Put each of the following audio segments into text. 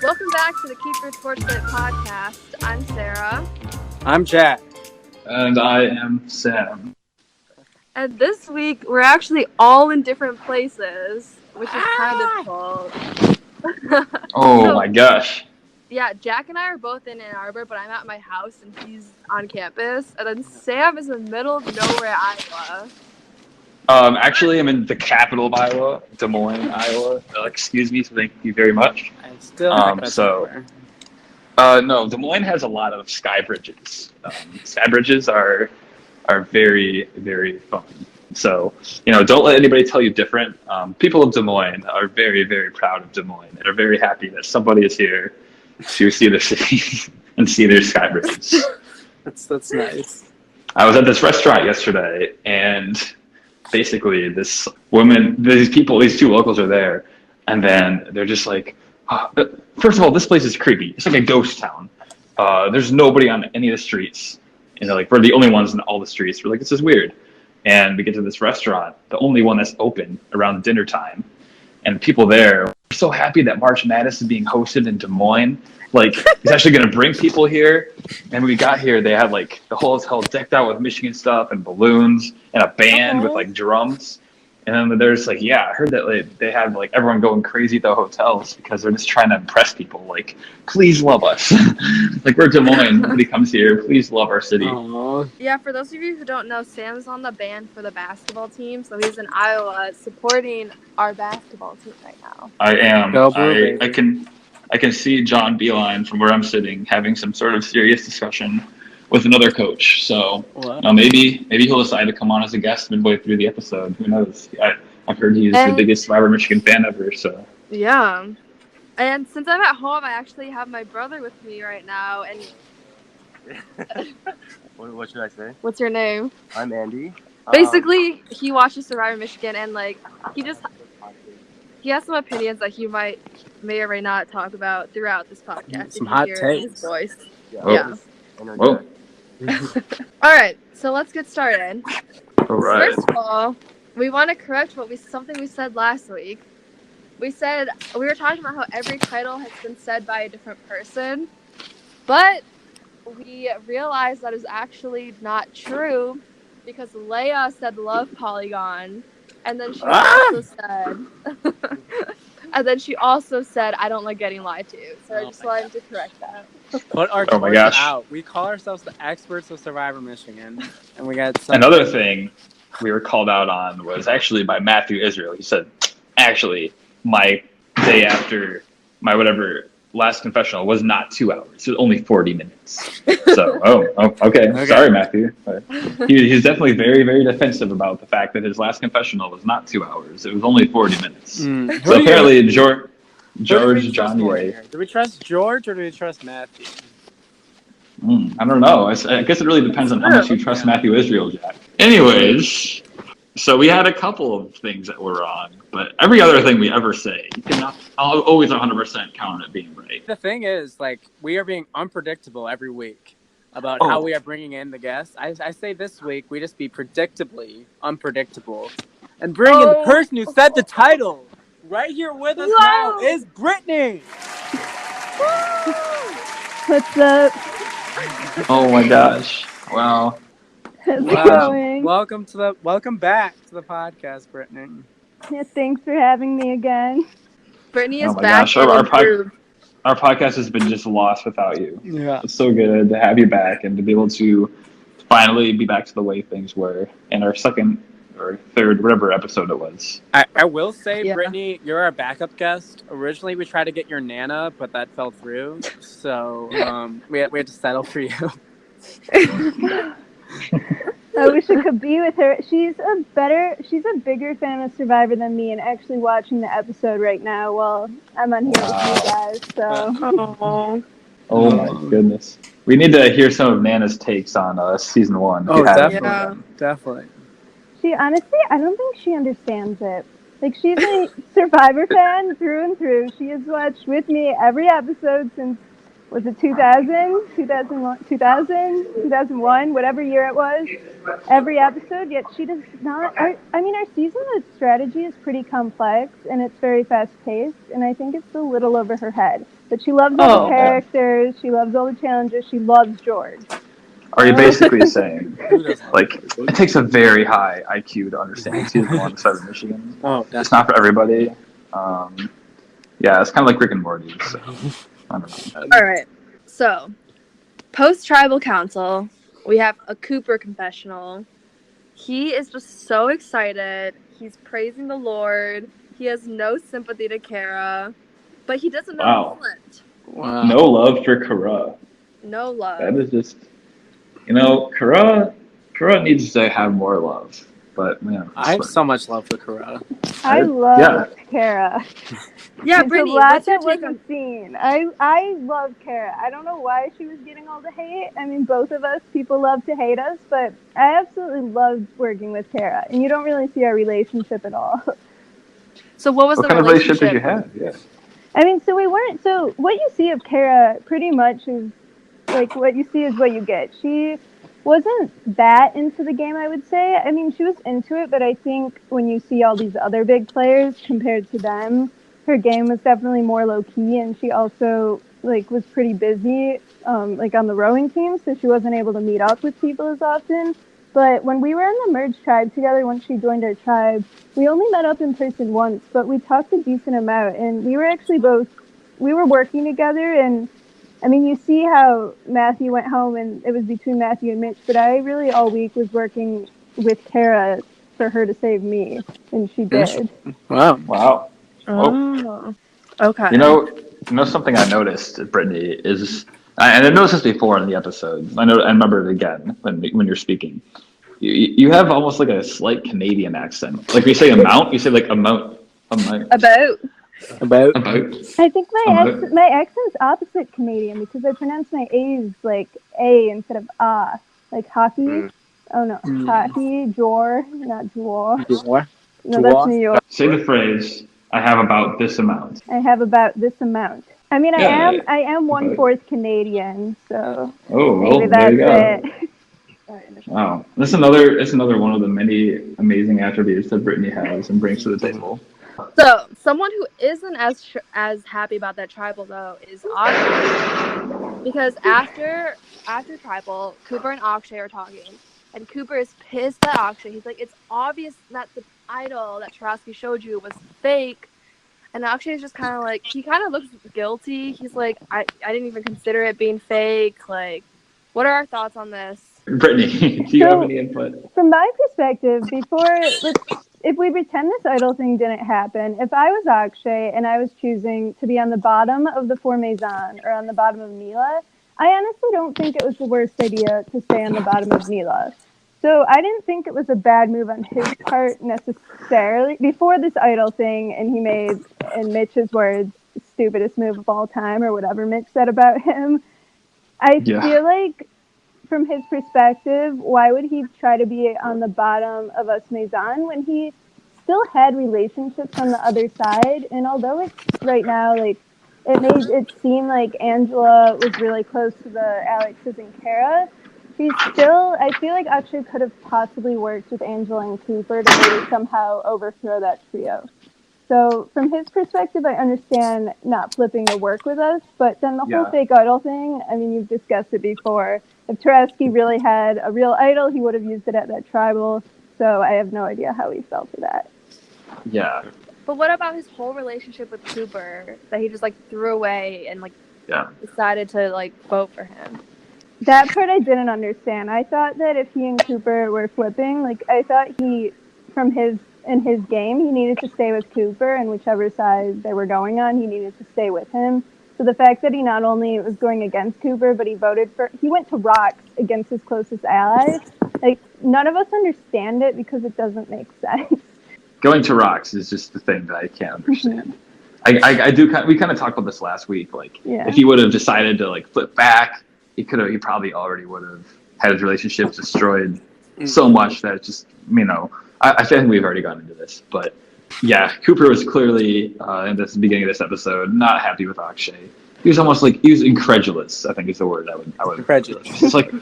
Welcome back to the Keep Your Sports Lit podcast. I'm Sarah. I'm Jack. And I am Sam. And this week, we're actually all in different places, which is kind of difficult. My gosh. Yeah, Jack and I are both in Ann Arbor, but I'm at my house and he's on campus. And then Sam is in the middle of nowhere, Iowa. Actually, I'm in the capital of Iowa, Des Moines, Iowa. Excuse me, so thank you very much. I still think that's No, Des Moines has a lot of sky bridges. Sky bridges are very, very fun. So, don't let anybody tell you different. People of Des Moines are very, very proud of Des Moines and are very happy that somebody is here to see the city and see their sky bridges. That's nice. I was at this restaurant yesterday, and basically this woman, these two locals are there, and then they're just like, first of all, this place is creepy. It's like a ghost town. There's nobody on any of the streets. And they're like, we're the only ones in all the streets. We're like, this is weird. And we get to this restaurant, the only one that's open around dinner time. And people there are so happy that March Madness is being hosted in Des Moines. Like, it's actually going to bring people here. And when we got here, they had like the whole hotel decked out with Michigan stuff and balloons and a band with like drums. And then there's like, I heard that they have like everyone going crazy at the hotels because they're just trying to impress people. Like, please love us. Like, we're Des Moines. Nobody comes here. Please love our city. Aww. Yeah, for those of you who don't know, Sam's on the band for the basketball team. So he's in Iowa supporting our basketball team right now. I am. Go Blue, I can see John Beeline from where I'm sitting having some sort of serious discussion with another coach. So maybe he'll decide to come on as a guest midway through the episode. Who knows? I've heard he's the biggest Survivor Michigan fan ever. So yeah. And since I'm at home, I actually have my brother with me right now. And what should I say? What's your name? I'm Andy. Basically, he watches Survivor Michigan, and like he has some opinions that he may or may not talk about throughout this podcast. Some hot takes. His voice. Yeah. Whoa. All right, so let's get started. All right. First of all, we want to correct something we said last week. We were talking about how every title has been said by a different person, but we realized that is actually not true because Leia said "love Polygon," and then she also said "I don't like getting lied to." So I just wanted to correct that. Put our gosh. out. We call ourselves the experts of Survivor Michigan, and we got another thing we were called out on was actually by Matthew Israel. He said, actually, my day after my last confessional was not 2 hours. It was only 40 minutes. So, okay. Sorry, Matthew. He's definitely very, very defensive about the fact that his last confessional was not 2 hours. It was only 40 minutes. So apparently, George Johnny. Do we trust George or do we trust Matthew? I don't know. I guess it really depends on how much you trust Matthew Israel, Jack. Anyways, so we had a couple of things that were wrong, but every other thing we ever say, you cannot always 100% count on it being right. The thing is, like, we are being unpredictable every week about how we are bringing in the guests. I say this week we just be predictably unpredictable and bring in the person who said the title. Right here with us now is Brittany. What's up? Oh my gosh! Wow. How's it going? Welcome back to the podcast, Brittany. Yeah, thanks for having me again. Brittany is my back. Gosh. Our podcast has been just lost without you. Yeah. It's so good to have you back and to be able to finally be back to the way things were in our second or third, whatever episode it was. I will say, Brittany, you're our backup guest. Originally, we tried to get your Nana, but that fell through. So we had to settle for you. I wish I could be with her. She's a bigger fan of Survivor than me, and actually watching the episode right now while I'm on here with you guys. So. Oh my goodness. We need to hear some of Nana's takes on season 1. Oh, definitely. She honestly, I don't think she understands it. Like, she's a Survivor fan through and through. She has watched with me every episode since was it 2000, 2001, 2000, 2001, whatever year it was, every episode, yet she does not. Our season of strategy is pretty complex, and it's very fast-paced, and I think it's a little over her head. But she loves all the characters, she loves all the challenges, she loves George. Are you basically saying, like, it takes a very high IQ to understand season 1 of Southern Michigan? It's not for everybody. Yeah, it's kind of like Rick and Morty, so I don't know. All right. So, post-tribal council, we have a Cooper confessional. He is just so excited. He's praising the Lord. He has no sympathy to Kara, but he doesn't know Flint. Wow. No love for Kara. No love. That is just, Kara needs to have more love. But man, I have so much love for Kara. I love Kara. Yeah, it's Brittany, a lot what's your that take wasn't seen. I love Kara. I don't know why she was getting all the hate. I mean, both of us, people love to hate us, but I absolutely loved working with Kara. And you don't really see our relationship at all. So what kind of relationship did you have? Yeah. I mean, so what you see of Kara pretty much is, like, what you see is what you get. She wasn't that into the game, I would say. I mean, she was into it, but I think when you see all these other big players compared to them, her game was definitely more low-key, and she also, like, was pretty busy, like, on the rowing team, so she wasn't able to meet up with people as often. But when we were in the merged tribe together, once she joined our tribe, we only met up in person once, but we talked a decent amount, and we were working together, and I mean, you see how Matthew went home, and it was between Matthew and Mitch, but I really all week was working with Kara for her to save me, and she did. Wow. Oh, okay. You know something I noticed, Brittany, is, and I noticed this before in the episode. I remember it again when you're speaking. You have almost like a slight Canadian accent. Like when you say amount, you say like amount. About. I think my accent's opposite Canadian because I pronounce my A's like A instead of ah, like hockey. Oh no, hockey, jor, not jor. No, that's New York. Say the phrase, I have about this amount. I have about this amount. I mean, I am 1/4 Canadian, so maybe that's it. Wow, that's another one of the many amazing attributes that Brittany has and brings to the table. So, someone who isn't as happy about that tribal though is Akshay, because after tribal, Cooper and Akshay are talking, and Cooper is pissed at Akshay. He's like, "It's obvious that the idol that Tarasky showed you was fake," and Akshay is just kind of like, he kind of looks guilty. He's like, "I didn't even consider it being fake." Like, what are our thoughts on this? Brittany, do you have any input? From my perspective, if we pretend this idol thing didn't happen, if I was Akshay and I was choosing to be on the bottom of the Four Maison or on the bottom of Mila, I honestly don't think it was the worst idea to stay on the bottom of Mila. So I didn't think it was a bad move on his part necessarily. Before this idol thing, and he made, in Mitch's words, stupidest move of all time, or whatever Mitch said about him, I feel like, from his perspective, why would he try to be on the bottom of us Maison when he still had relationships on the other side? And although it's right now, like, it made it seem like Angela was really close to the Alexes and Kara, I feel like Akshay could have possibly worked with Angela and Cooper to maybe somehow overthrow that trio. So from his perspective, I understand not flipping to work with us, but then the whole fake idol thing, I mean, you've discussed it before. If Tarasky really had a real idol, he would have used it at that tribal, so I have no idea how he felt to that. Yeah. But what about his whole relationship with Cooper that he just, like, threw away and, like, decided to, like, vote for him? That part I didn't understand. I thought that if he and Cooper were flipping, like, I thought in his game, he needed to stay with Cooper, and whichever side they were going on, he needed to stay with him. So the fact that he not only was going against Cooper, but he went to Rocks against his closest allies. Like, none of us understand it because it doesn't make sense. Going to Rocks is just the thing that I can't understand. We kind of talked about this last week. Like, if he would have decided to, like, flip back, he probably already would have had his relationship destroyed so much that it's just, I think we've already gone into this, but yeah, Cooper was clearly in this beginning of this episode not happy with Akshay. he was almost like, he was incredulous, I think is the word I would Incredulous. It's like,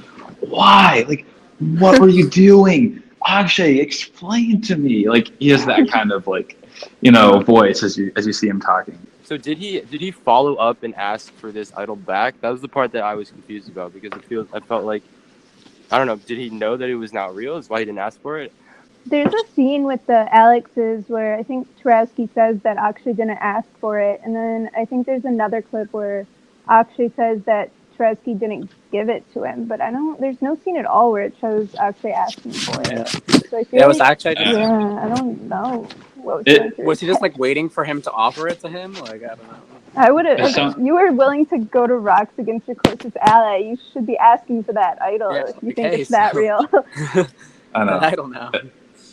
why? Like, what were you doing? Akshay, explain to me. Like, he has that kind of like, voice as you see him talking. So did he follow up and ask for this idol back? That was the part that I was confused about, because I felt like, I don't know, did he know that it was not real? Is why he didn't ask for it? There's a scene with the Alexes where I think Tarowski says that Akshay didn't ask for it, and then I think there's another clip where Akshay says that Tarowski didn't give it to him, but there's no scene at all where it shows Akshay asking for it. Yeah. So I feel It was Akshay. yeah, I don't know what Was he just like waiting for him to offer it to him? Like, I don't know. I would have. If you were willing to go to rocks against your closest ally, you should be asking for that idol if you think it's that real. I know. I don't know.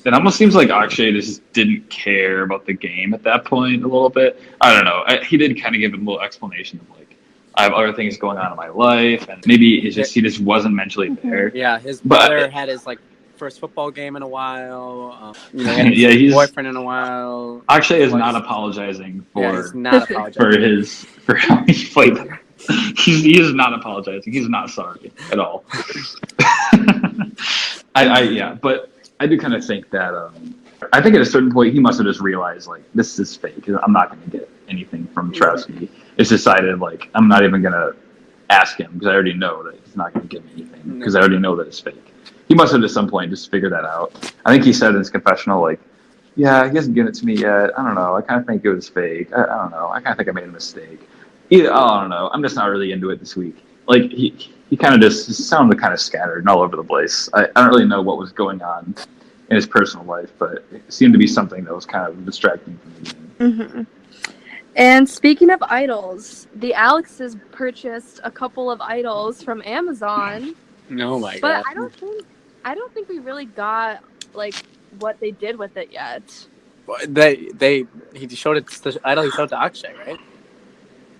It almost seems like Akshay just didn't care about the game at that point a little bit. I don't know. He did kind of give a little explanation of like, I have other things going on in my life, and maybe he just wasn't mentally there. Yeah, his brother had his like first football game in a while. He's boyfriend in a while. Akshay is not apologizing for for how he played. He is not apologizing. He's not sorry at all. But I do kind of think that I think at a certain point he must have just realized like, this is fake. I'm not going to get anything from Tarowski. It's decided like, I'm not even going to ask him because I already know that he's not going to give me anything because I already know that it's fake. He must have at some point just figured that out. I think he said in his confessional like, yeah, he hasn't given it to me yet. I don't know. I kind of think it was fake. I don't know. I kind of think I made a mistake. I don't know. I'm just not really into it this week. Like he kind of just sounded kind of scattered and all over the place. I don't really know what was going on in his personal life, but it seemed to be something that was kind of distracting from the game. Mm-hmm. And speaking of idols, the Alexes purchased a couple of idols from Amazon. Oh my god! But I don't think we really got like what they did with it yet. He showed it. The idol he showed to Akshay, right?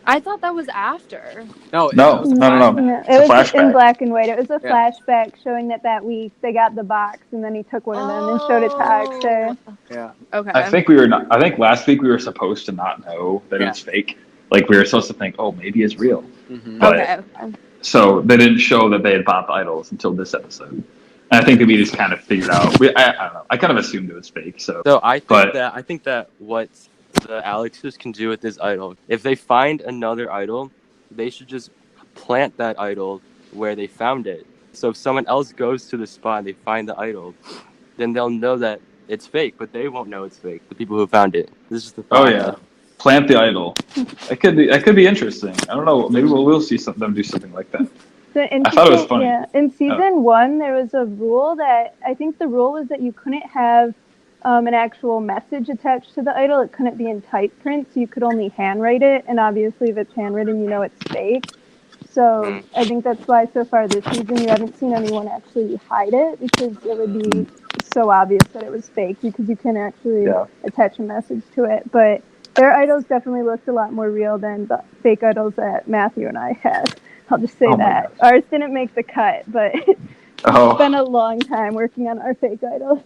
I thought that was after. No. Yeah, it was in black and white. It was a Yeah. flashback showing that week they got the box, and then he took one of them and showed it to Akshay. Yeah. Okay. I think last week we were supposed to not know that it was fake. Like we were supposed to think, oh, maybe it's real. Mm-hmm. But, okay. So they didn't show that they had bought the idols until this episode. And I think that we just kind of figured out. I don't know. I kind of assumed it was fake. So I think that what the Alexes can do with this idol, if they find another idol, they should just plant that idol where they found it. So if someone else goes to the spot and they find the idol, then they'll know that it's fake, but they won't know it's fake. The people who found it. This is the thought. Oh yeah, plant the idol. That could be interesting. I don't know. Maybe we'll see them do something like that. So I thought it was funny. Yeah, in season 1, there was a rule that I think the rule was that you couldn't have an actual message attached to the idol. It couldn't be in type print, so you could only handwrite it. And obviously, if it's handwritten, you know it's fake. So I think that's why so far this season you haven't seen anyone actually hide it, because it would be so obvious that it was fake because you can actually attach a message to it. But their idols definitely looked a lot more real than the fake idols that Matthew and I had. I'll just say that. Ours didn't make the cut, but it's been a long time working on our fake idols.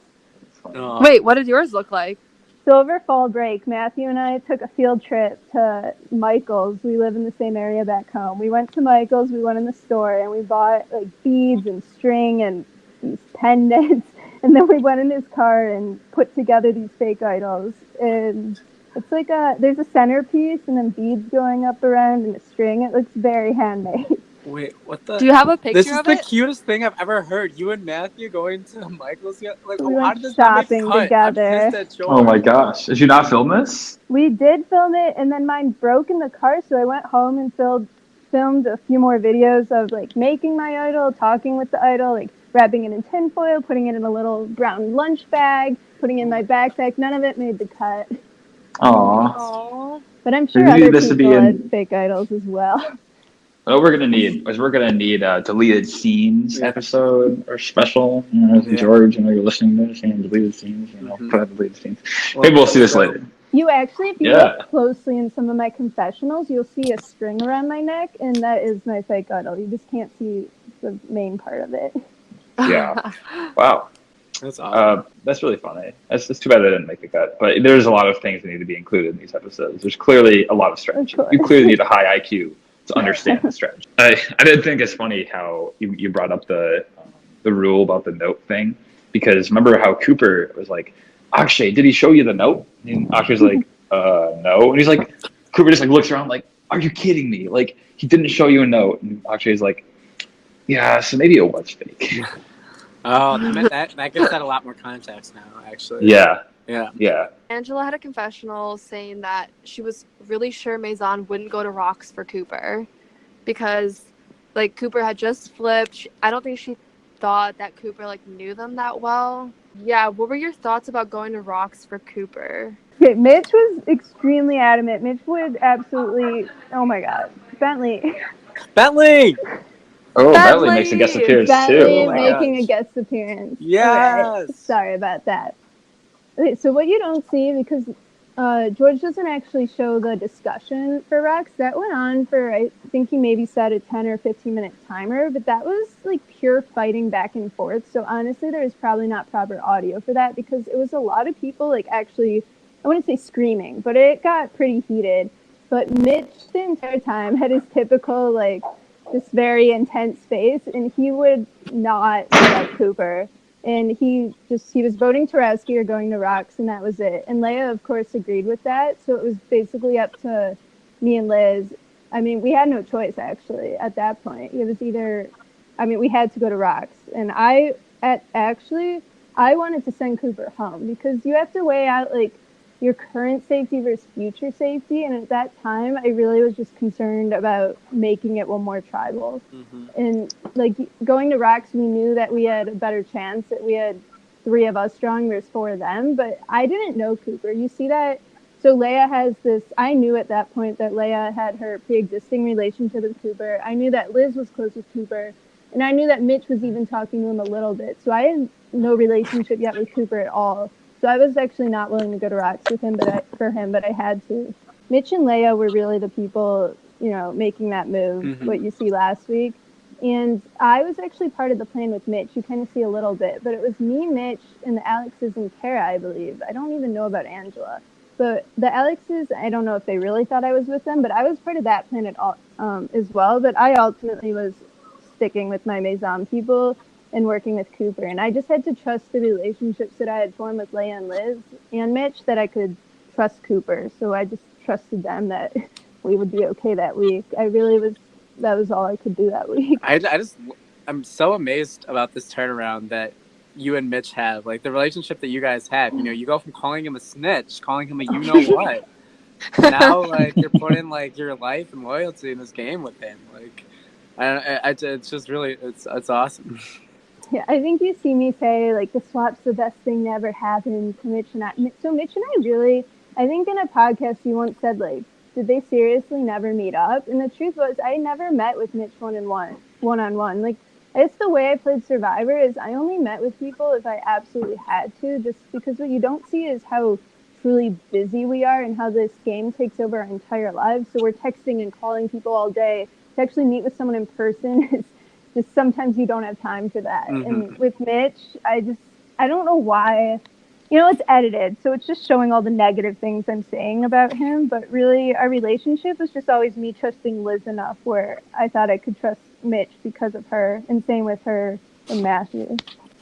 Wait, what did yours look like? So over fall break, Matthew and I took a field trip to Michael's. We live in the same area back home. We went to Michael's, we went in the store, and we bought like beads and string and these pendants. And then we went in his car and put together these fake idols. And it's like there's a centerpiece and then beads going up around and a string. It looks very handmade. Wait, what the? Do you have a picture of it? This is the cutest thing I've ever heard. You and Matthew going to Michael's. Like, we how went did this shopping together. Oh my gosh! Did you not film this? We did film it, and then mine broke in the car, so I went home and filmed a few more videos of like making my idol, talking with the idol, like wrapping it in tinfoil, putting it in a little brown lunch bag, putting it in my backpack. None of it made the cut. Aww. But I'm sure other people had fake idols as well. What we're gonna need a deleted scenes episode or special. George, you're listening to this, deleted scenes. Put out deleted scenes. Maybe we'll see this later. You actually, if you look closely in some of my confessionals, you'll see a string around my neck, and that is my fake idol. You just can't see the main part of it. Yeah. Wow. That's awesome. That's really funny. It's too bad I didn't make the cut. But there's a lot of things that need to be included in these episodes. There's clearly a lot of strategy. You clearly need a high IQ to understand the strategy. I did think it's funny how you brought up the rule about the note thing, because remember how Cooper was like, Akshay, did he show you the note? And Akshay's like, no. And he's like, Cooper just like looks around like, are you kidding me? Like, he didn't show you a note. And Akshay's like, yeah, so maybe it was fake. Oh, that gives that a lot more context now, actually. Yeah. Yeah. Angela had a confessional saying that she was really sure Maison wouldn't go to rocks for Cooper because, like, Cooper had just flipped. I don't think she thought that Cooper, like, knew them that well. Yeah, what were your thoughts about going to rocks for Cooper? Okay, Mitch was extremely adamant. Mitch would absolutely, oh my God, Bentley. Oh, Bentley makes a guest appearance Bentley too. Oh my making gosh. a guest appearance. Yes. Okay, sorry about that. Okay, so what you don't see, because George doesn't actually show the discussion for rocks, that went on for, I think he maybe set a 10 or 15-minute timer, but that was like pure fighting back and forth. So honestly, there was probably not proper audio for that because it was a lot of people like actually, I wouldn't say screaming, but it got pretty heated. But Mitch the entire time had his typical like this very intense face, and he would not let Cooper. And he was voting Tarowski or going to rocks, and that was it. And Leia, of course, agreed with that. So it was basically up to me and Liz. I mean, we had no choice, actually, at that point. It was either, I mean, we had to go to rocks. And I wanted to send Cooper home because you have to weigh out, like, your current safety versus future safety. And at that time, I really was just concerned about making it one more tribal. Mm-hmm. And like going to rocks, we knew that we had a better chance, that we had 3 of us strong versus 4 of them. But I didn't know Cooper. You see that? So Leia has this, I knew at that point that Leia had her pre-existing relationship with Cooper. I knew that Liz was close with Cooper. And I knew that Mitch was even talking to him a little bit. So I had no relationship yet with Cooper at all. So I was actually not willing to go to rocks with him, but I had to. Mitch and Leia were really the people, you know, making that move, Mm-hmm. what you see last week. And I was actually part of the plan with Mitch. You kind of see a little bit, but it was me, Mitch, and the Alexes and Kara, I believe. I don't even know about Angela. But the Alexes, I don't know if they really thought I was with them, but I was part of that plan as well. But I ultimately was sticking with my Maison people and working with Cooper. And I just had to trust the relationships that I had formed with Leia and Liz and Mitch, that I could trust Cooper. So I just trusted them that we would be okay that week. That was all I could do that week. I'm so amazed about this turnaround that you and Mitch have. Like, the relationship that you guys have. You know, you go from calling him a snitch, calling him a you-know-what. Now, like, you're putting, like, your life and loyalty in this game with him. Like, it's just really, it's awesome. Yeah, I think you see me say, like, the swap's the best thing that ever happened to Mitch and I. So Mitch and I think in a podcast you once said, like, did they seriously never meet up? And the truth was, I never met with Mitch one-on-one. Like, it's the way I played Survivor is I only met with people if I absolutely had to, just because what you don't see is how truly busy we are and how this game takes over our entire lives. So we're texting and calling people all day. To actually meet with someone in person is just sometimes you don't have time for that. Mm-hmm. And with Mitch, I don't know why. You know, it's edited, so it's just showing all the negative things I'm saying about him. But really, our relationship was just always me trusting Liz enough where I thought I could trust Mitch because of her, and same with her and Matthew.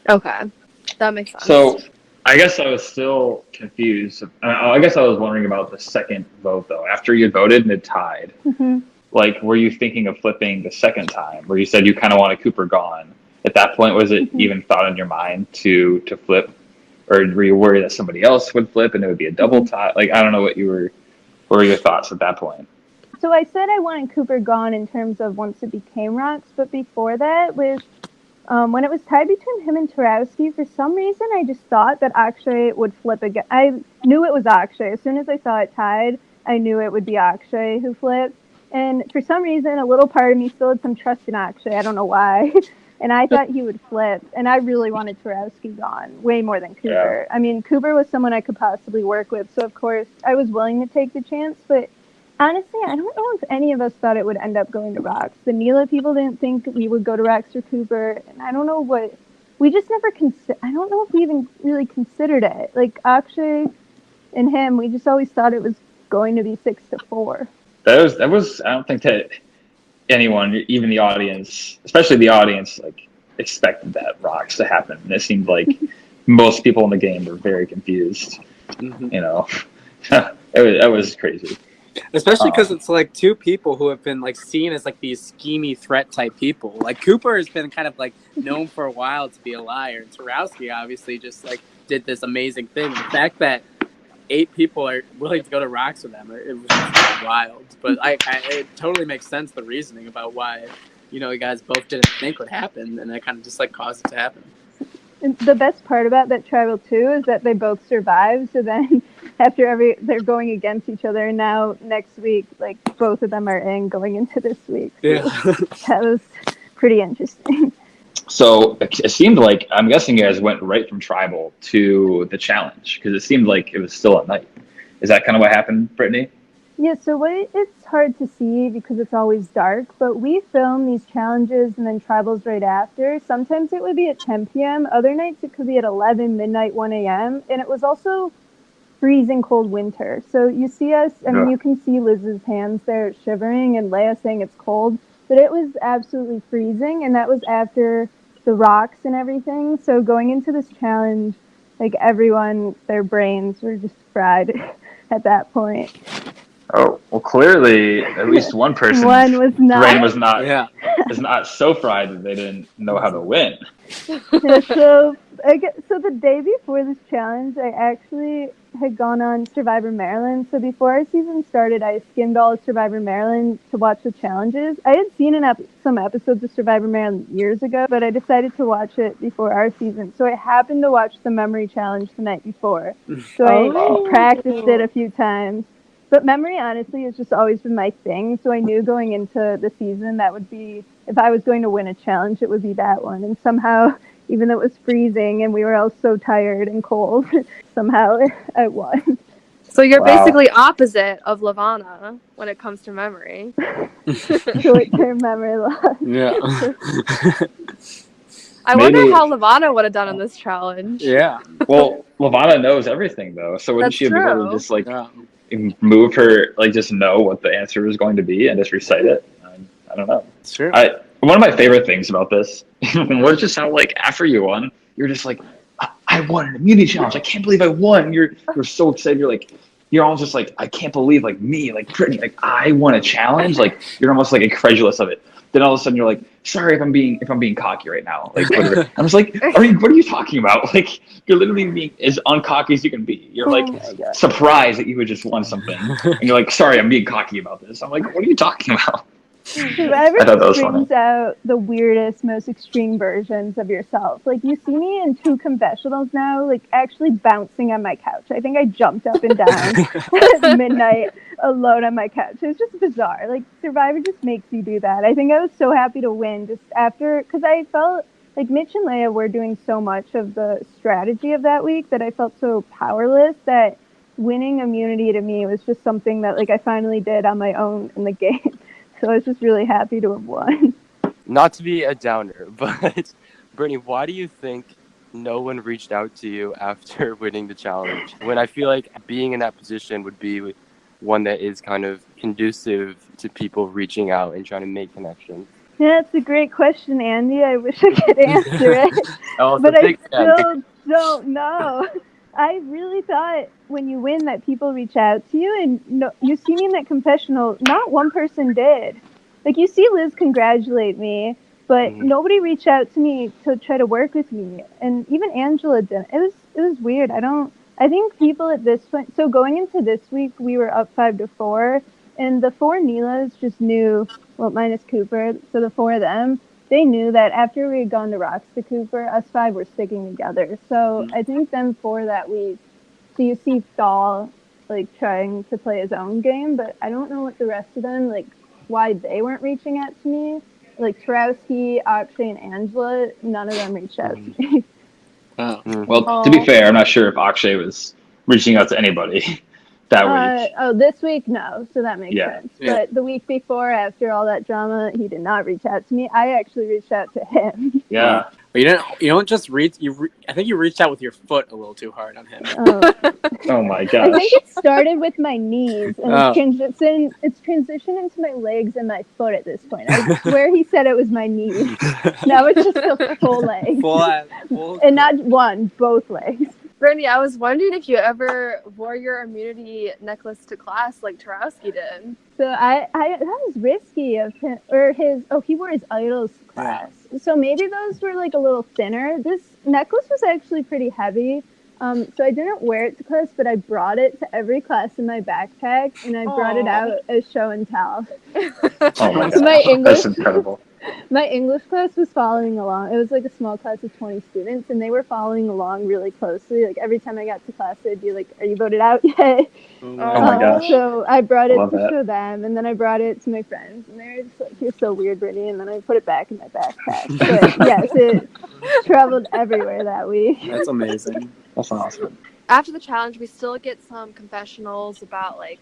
Okay, that makes sense. So I guess I was still confused. I guess I was wondering about the second vote, though. After you voted and it tied, Mm-hmm. like, were you thinking of flipping the second time, where you said you kind of wanted Cooper gone? At that point, was it even thought in your mind to flip? Or were you worried that somebody else would flip and it would be a double tie? Like, I don't know what were your thoughts at that point? So I said I wanted Cooper gone in terms of once it became rocks, but before that, when it was tied between him and Tarowski, for some reason I just thought that Akshay would flip again. I knew it was Akshay. As soon as I saw it tied, I knew it would be Akshay who flipped. And for some reason, a little part of me still had some trust in Akshay. I don't know why. And I thought he would flip. And I really wanted Tarowski gone, way more than Cooper. Yeah. I mean, Cooper was someone I could possibly work with. So, of course, I was willing to take the chance. But honestly, I don't know if any of us thought it would end up going to rocks. The Neela people didn't think we would go to rocks or Cooper. And I don't know what... We just never... I don't know if we even really considered it. Like, Akshay and him, we just always thought it was going to be 6-4. That was I don't think that anyone, even the audience, especially the audience, like expected that rocks to happen. And it seemed like most people in the game were very confused. Mhm. You know, it was crazy. Especially because it's like two people who have been like seen as like these schemy threat type people. Like Cooper has been kind of like known for a while to be a liar, and Tarowski obviously just like did this amazing thing. The fact that 8 people are willing to go to rocks with them, it was just wild. But it totally makes sense, the reasoning about why, you know, you guys both didn't think would happen, and that kind of just like caused it to happen. And the best part about that tribal too is that they both survived. So then, after they're going against each other. And now next week, like both of them are in going into this week. So Yeah, that was pretty interesting. So it seemed like, I'm guessing you guys went right from tribal to the challenge because it seemed like it was still at night. Is that kind of what happened, Brittany? Yeah, so it's hard to see because it's always dark, but we film these challenges and then tribals right after. Sometimes it would be at 10 p.m. Other nights it could be at 11, midnight, 1 a.m. And it was also freezing cold winter. So you see us, I mean, you can see Liz's hands there shivering and Leia saying it's cold, but it was absolutely freezing. And that was after the rocks and everything. So going into this challenge, like everyone, their brains were just fried at that point. Oh, well, clearly at least one person's One was not. brain was not yeah. is not so fried that they didn't know how to win. Yeah, so the day before this challenge, I actually had gone on Survivor Maryland. So before our season started, I skimmed all of Survivor Maryland to watch the challenges. I had seen some episodes of Survivor Maryland years ago, but I decided to watch it before our season. So I happened to watch the memory challenge the night before. So I practiced it a few times. But memory, honestly, has just always been my thing. So I knew going into the season that would be, if I was going to win a challenge, it would be that one. And somehow, even though it was freezing and we were all so tired and cold, somehow I won. So you're basically opposite of Lavana when it comes to memory. Short-term memory loss. Yeah. I wonder how Lavana would have done in this challenge. Yeah. Well, Lavana knows everything though, so wouldn't That's she be able to true. just like move her, like just know what the answer is going to be and just recite it? I don't know. It's true. One of my favorite things about this was just how like after you won, you're just like, I won an immunity challenge. I can't believe I won. You're so excited. You're almost just like, I can't believe like me, like Brittany, like I won a challenge. Like you're almost like incredulous of it. Then all of a sudden you're like, sorry if I'm being cocky right now. Like whatever. I'm just like, what are you talking about? Like you're literally being as uncocky as you can be. You're like surprised that you had just won something, and you're like, sorry, I'm being cocky about this. I'm like, what are you talking about? Survivor brings out the weirdest, most extreme versions of yourself. Like, you see me in 2 confessionals now, like, actually bouncing on my couch. I think I jumped up and down at midnight alone on my couch. It was just bizarre. Like, Survivor just makes you do that. I think I was so happy to win just after, because I felt like Mitch and Leia were doing so much of the strategy of that week that I felt so powerless that winning immunity to me was just something that, like, I finally did on my own in the game. So I was just really happy to have won. Not to be a downer, but Brittany, why do you think no one reached out to you after winning the challenge? When I feel like being in that position would be one that is kind of conducive to people reaching out and trying to make connections. Yeah, it's a great question, Andy. I wish I could answer it. But I still don't know. I really thought when you win that people reach out to you, and you see me in that confessional, not one person did. Like, you see Liz congratulate me, but nobody reached out to me to try to work with me. And even Angela didn't. It was weird. I think people at this point, so going into this week, we were up 5-4, and the 4 Neelas just knew, well, minus Cooper, so the 4 of them, they knew that after we had gone to rocks to Cooper, us 5 were sticking together. So I think them 4 that week, so you see Thal, like, trying to play his own game, but I don't know what the rest of them, like, why they weren't reaching out to me. Like, Tarowski, Akshay, and Angela, none of them reached out to me. Well, to be fair, I'm not sure if Akshay was reaching out to anybody that week. This week, no, so that makes sense. Yeah. But the week before, after all that drama, he did not reach out to me. I actually reached out to him. Yeah. But you don't just reach. I think you reached out with your foot a little too hard on him. Oh my I gosh. think it started with my knees, and Oh. it's transitioned into my legs and my foot at this point. I swear he said it was my knees. Now it's just the full leg. Full And not one, both legs. Brittany, I was wondering if you ever wore your immunity necklace to class like Tarowski did. So I that was risky of him, or his. Oh, he wore his idols to class. Yeah. So maybe those were like a little thinner. This necklace was actually pretty heavy. So I didn't wear it to class, but I brought it to every class in my backpack, and I brought it out as show and tell. Oh my god, that's incredible. My English class was following along. It was like a small class of 20 students, and they were following along really closely. Like every time I got to class, they'd be like, "Are you voted out yet?" Oh my gosh. So I brought it to that. show them, and then I brought it to my friends, and they were just like, "You're so weird, Brittany," and then I put it back in my backpack. But yes, it traveled everywhere that week. That's amazing. That's awesome. After the challenge, we still get some confessionals about like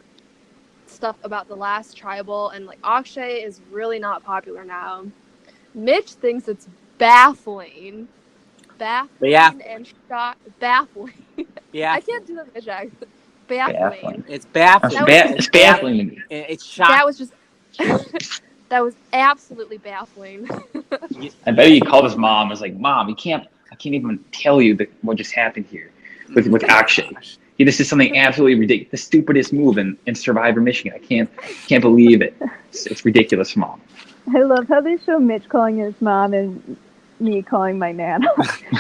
stuff about the last tribal, and like Akshay is really not popular now. Mitch thinks it's baffling and baffling. Yeah, I can't do the Mitch accent. Baffling. It's baffling. It's baffling to me. It's shocking. That was just that was absolutely baffling. I bet he called his mom and was like, "Mom, I can't even tell you what just happened here with Akshay. This is something absolutely ridiculous. The stupidest move in Survivor Michigan. I can't believe it. It's ridiculous, Mom." I love how they show Mitch calling his mom and me calling my nana.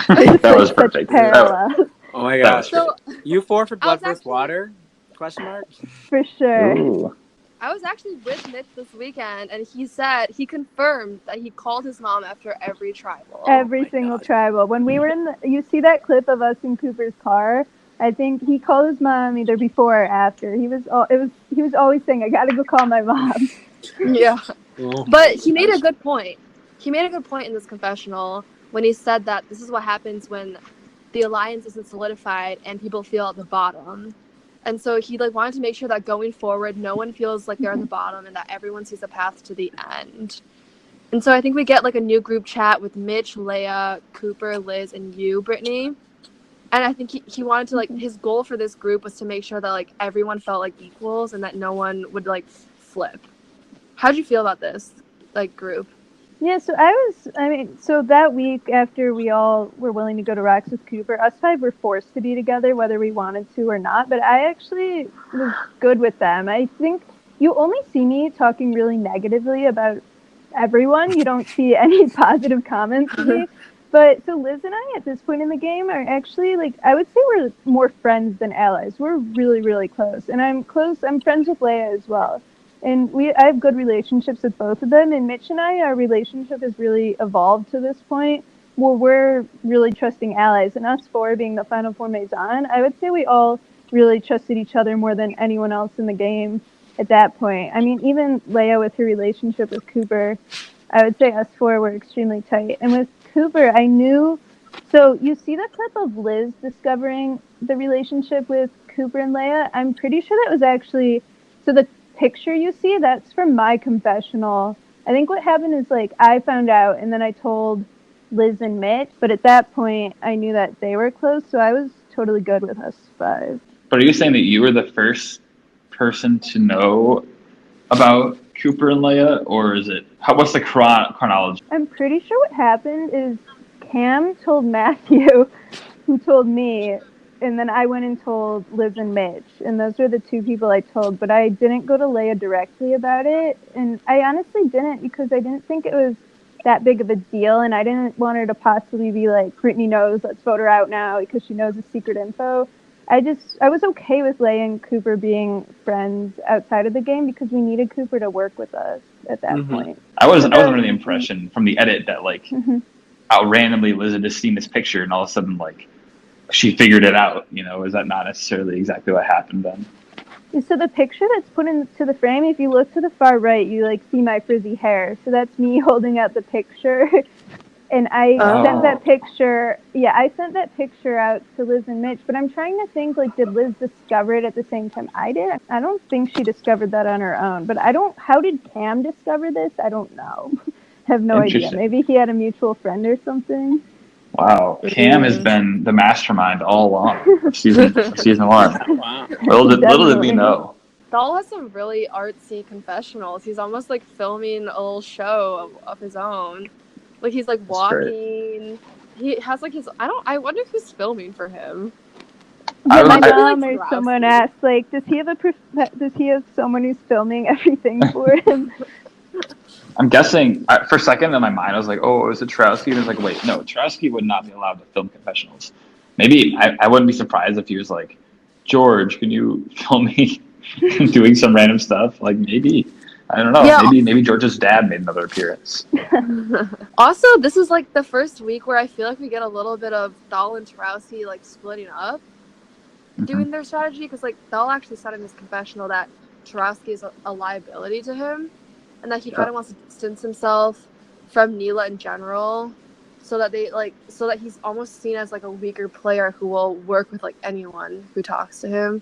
That was perfect. Parallel. Oh my gosh. So, you 4 for blood versus water? Question mark? For sure. Ooh. I was actually with Mitch this weekend, and he confirmed that he called his mom after every tribal. Every single tribal. When we were you see that clip of us in Cooper's car? I think he called his mom either before or after. He was always saying, "I gotta go call my mom." Yeah. But he made a good point. He made a good point in this confessional when he said that this is what happens when the alliance isn't solidified and people feel at the bottom. And so he wanted to make sure that going forward, no one feels like they're at the bottom and that everyone sees a path to the end. And so I think we get a new group chat with Mitch, Leia, Cooper, Liz, and you, Brittany. And I think he wanted to his goal for this group was to make sure that everyone felt like equals and that no one would flip. How'd you feel about this group? Yeah, so so that week after we all were willing to go to Rocks with Cooper, us 5 were forced to be together whether we wanted to or not, but I actually was good with them. I think you only see me talking really negatively about everyone. You don't see any positive comments to me. But so Liz and I at this point in the game are actually I would say we're more friends than allies. We're really, really close. And I'm friends with Leia as well. And I have good relationships with both of them. And Mitch and our relationship has really evolved to this point where we're really trusting allies. And us 4 being the final 4 Maison, I would say we all really trusted each other more than anyone else in the game at that point. I mean, even Leia with her relationship with Cooper, I would say us 4 were extremely tight. And with Cooper, I knew. So you see the clip of Liz discovering the relationship with Cooper and Leia? I'm pretty sure that was actually. So the picture you see, that's from my confessional. I think what happened is I found out and then I told Liz and Mitch, but at that point I knew that they were close, so I was totally good with us 5. But are you saying that you were the first person to know about Cooper and Leia, or is it what's the chronology? I'm pretty sure what happened is Cam told Matthew, who told me, and then I went and told Liz and Mitch, and those were the 2 people I told, but I didn't go to Leia directly about it, and I honestly didn't because I didn't think it was that big of a deal, and I didn't want her to possibly be Brittany knows, let's vote her out now because she knows the secret info. I was okay with Leia and Cooper being friends outside of the game because we needed Cooper to work with us at that point. I was under the impression from the edit that out randomly Liz had just seen this picture and all of a sudden she figured it out, is that not necessarily exactly what happened then? So the picture that's put into the frame, if you look to the far right, you see my frizzy hair. So that's me holding out the picture. And I sent that picture. Yeah, I sent that picture out to Liz and Mitch. But I'm trying to think, did Liz discover it at the same time I did? I don't think she discovered that on her own. But how did Cam discover this? I don't know. I have no idea. Maybe he had a mutual friend or something. Wow, Cam has been the mastermind all along of season one. Wow. Little did we know. Thal has some really artsy confessionals. He's almost like filming a little show of his own. Like he's like walking. He has like his. I wonder who's filming for him. Yeah, my I- mom like or someone asked, like, does he have someone who's filming everything for him? I'm guessing for a second in my mind I was like, oh, is it Trotsky? And I was like, wait, no, Trotsky would not be allowed to film confessionals. Maybe I wouldn't be surprised if he was like, George, can you film me doing some random stuff? Like maybe, I don't know. Yeah. Maybe George's dad made another appearance. Also, this is like the first week where I feel like we get a little bit of Thal and Trotsky like splitting up, doing their strategy, because like Thal actually said in his confessional that Trotsky is a liability to him, and that he kind of wants to distance himself from Neela in general, so that he's almost seen as like a weaker player who will work with like anyone who talks to him.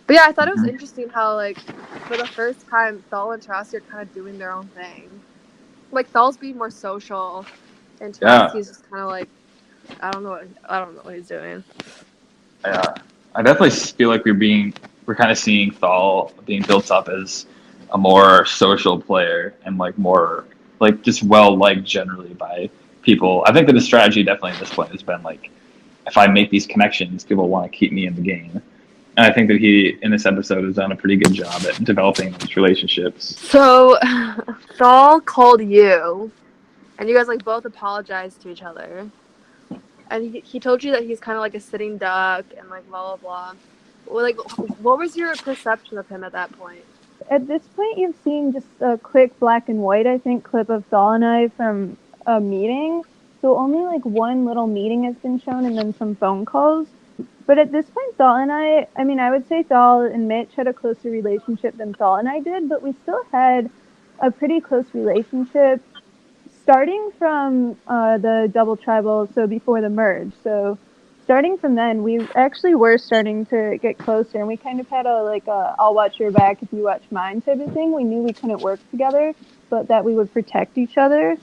But yeah, I thought it was interesting how like for the first time Thal and Trotsky are kind of doing their own thing. Like Thal's being more social, and Trotsky's just kind of like I don't know what he's doing. Yeah, I definitely feel like we're kind of seeing Thal being built up as a more social player and like more like just well liked generally by people. I think that the strategy definitely at this point has been like, if I make these connections, people want to keep me in the game. And I think that he in this episode has done a pretty good job at developing those relationships. So Thal called you, and you guys like both apologized to each other. And he told you that he's kind of like a sitting duck and like blah, blah, blah. Well, like, what was your perception of him at that point? At this point, you've seen just a quick black and white, I think, clip of Thal and I from a meeting. So only like one little meeting has been shown and then some phone calls. But at this point, Thal and I would say Thal and Mitch had a closer relationship than Thal and I did, but we still had a pretty close relationship starting from the double tribal, so before the merge. So starting from then, we actually were starting to get closer, and we kind of had a I'll watch your back if you watch mine type of thing. We knew we couldn't work together, but that we would protect each other.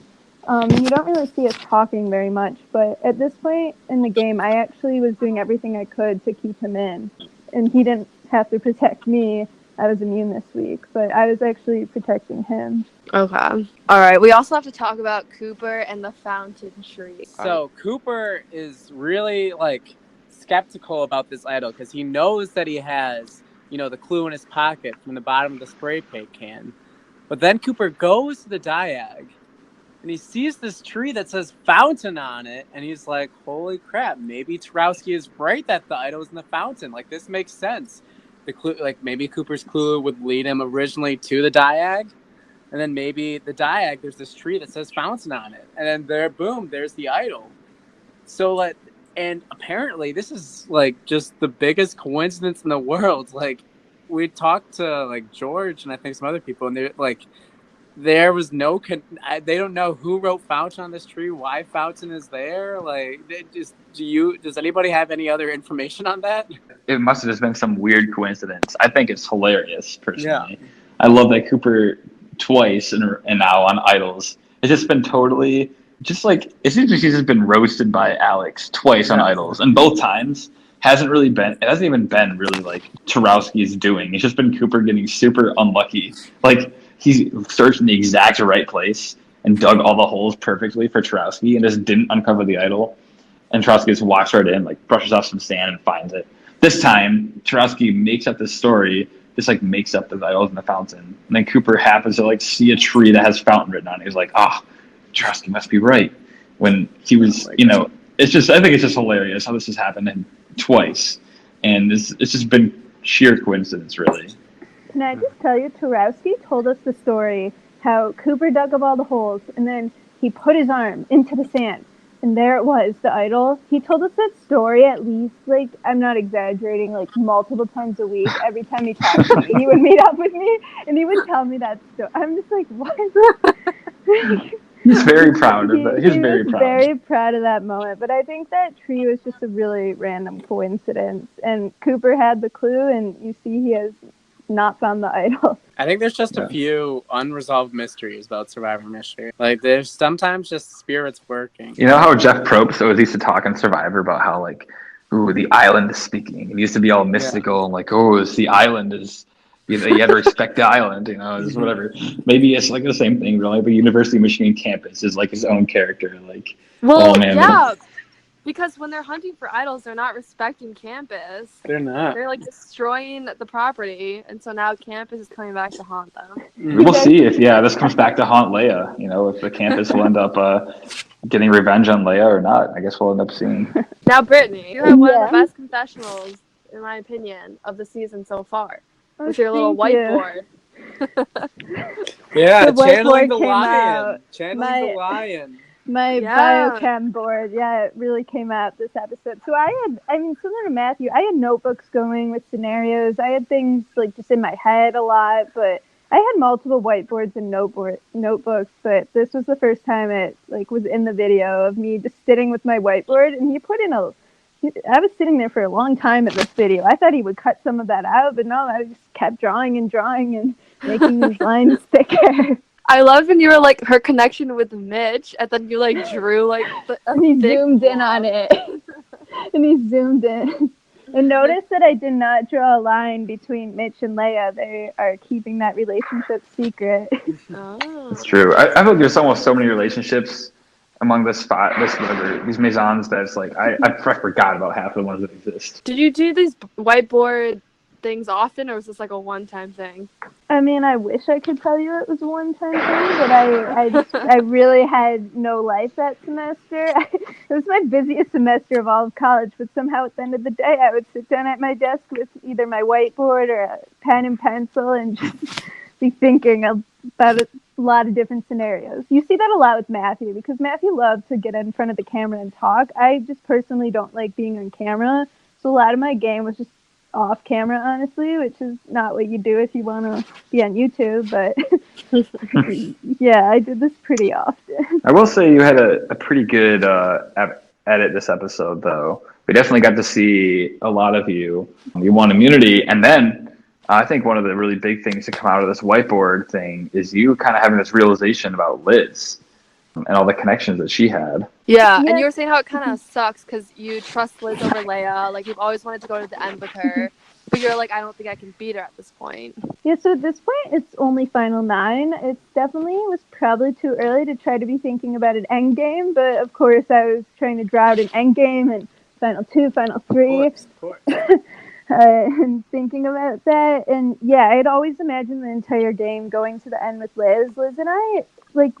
And you don't really see us talking very much, but at this point in the game, I actually was doing everything I could to keep him in, and he didn't have to protect me. I was immune this week, but I was actually protecting him. Okay. All right. We also have to talk about Cooper and the fountain tree. So Cooper is really like skeptical about this idol because he knows that he has, the clue in his pocket from the bottom of the spray paint can. But then Cooper goes to the diag and he sees this tree that says fountain on it, and he's like, holy crap, maybe Tarowski is right that the idol is in the fountain. Like, this makes sense. The clue, like, maybe Cooper's clue would lead him originally to the diag, and then maybe the diag, there's this tree that says fountain on it, and then there's the idol. So, and apparently this is, like, just the biggest coincidence in the world. Like, we talked to, like, George and I think some other people, and they're, like, there was they don't know who wrote fountain on this tree, why fountain is there. Like, does anybody have any other information on that? It must have just been some weird coincidence. I think it's hilarious, personally. Yeah. I love that Cooper twice and now on Idols. It's just been totally, just like, it seems like he's just been roasted by Alex twice on Idols. And both times, it hasn't even been really like Tarowski's doing. It's just been Cooper getting super unlucky. Like, he searched in the exact right place and dug all the holes perfectly for Tarowski and just didn't uncover the idol. And Tarowski just walks right in, like, brushes off some sand and finds it. This time, Tarowski makes up this story, just, like, makes up the idols in the fountain. And then Cooper happens to, like, see a tree that has fountain written on it. He's like, Tarowski must be right. When he was, it's just, I think it's just hilarious how this has happened twice. And it's just been sheer coincidence, really. Can I just tell you, Tarowski told us the story how Cooper dug up all the holes and then he put his arm into the sand and there it was, the idol. He told us that story at least, like, I'm not exaggerating, like multiple times a week. Every time he talked to me, he would meet up with me and he would tell me that story. I'm just like, what? He's very proud of that. He's very proud of that moment. But I think that tree was just a really random coincidence. And Cooper had the clue, and you see he has not found the idol. I think there's just a few unresolved mysteries about Survivor Mystery. Like, there's sometimes just spirits working. You know how Jeff Probst always used to talk on Survivor about how, like, ooh, the island is speaking. It used to be all mystical and like, oh, it's the island is, you had to respect the island, it's whatever. Maybe it's like the same thing, really. The University of Michigan campus is like its own character. Like, Well, oh man, yeah, because when they're hunting for idols, they're not respecting campus. They're not. They're like destroying the property, and so now campus is coming back to haunt them. we'll see if this comes back to haunt Leia. If the campus will end up getting revenge on Leia or not. I guess we'll end up seeing. Now, Brittany, you have one of the best confessionals, in my opinion, of the season so far, with your little whiteboard. Yeah, The channeling whiteboard the came lion. out. Channeling the lion. My biochem board, it really came out this episode. So similar to Matthew, I had notebooks going with scenarios. I had things like just in my head a lot, but I had multiple whiteboards and notebooks, but this was the first time it was in the video of me just sitting with my whiteboard, and I was sitting there for a long time at this video. I thought he would cut some of that out, but no, I just kept drawing and making these lines thicker. I love when you were like her connection with Mitch, and then you drew and he zoomed in on it. And he zoomed in. And notice that I did not draw a line between Mitch and Leia. They are keeping that relationship secret. Oh. It's true. I feel like there's almost so many relationships among these maisons that it's like I forgot about half of the ones that exist. Did you do these whiteboard things often, or was this like a one-time thing? I mean, I wish I could tell you it was a one-time thing, but I really had no life that semester. It was my busiest semester of all of college, but somehow at the end of the day, I would sit down at my desk with either my whiteboard or a pen and pencil and just be thinking about a lot of different scenarios. You see that a lot with Matthew, because Matthew loves to get in front of the camera and talk. I just personally don't like being on camera, so a lot of my game was just off camera, honestly, which is not what you do if you want to be on YouTube, but I did this pretty often. I will say you had a pretty good edit this episode, though. We definitely got to see a lot of you. You won immunity, and then I think one of the really big things to come out of this whiteboard thing is you kind of having this realization about Liz and all the connections that she had. Yeah, and you were saying how it kind of sucks because you trust Liz over Leia. Like, you've always wanted to go to the end with her, but you're like, I don't think I can beat her at this point. Yeah, so at this point, it's only Final 9. It was probably too early to try to be thinking about an end game, but of course I was trying to draw out an end game and Final 2, Final 3. Of course. And thinking about that, and I had always imagined the entire game going to the end with Liz. Liz and I,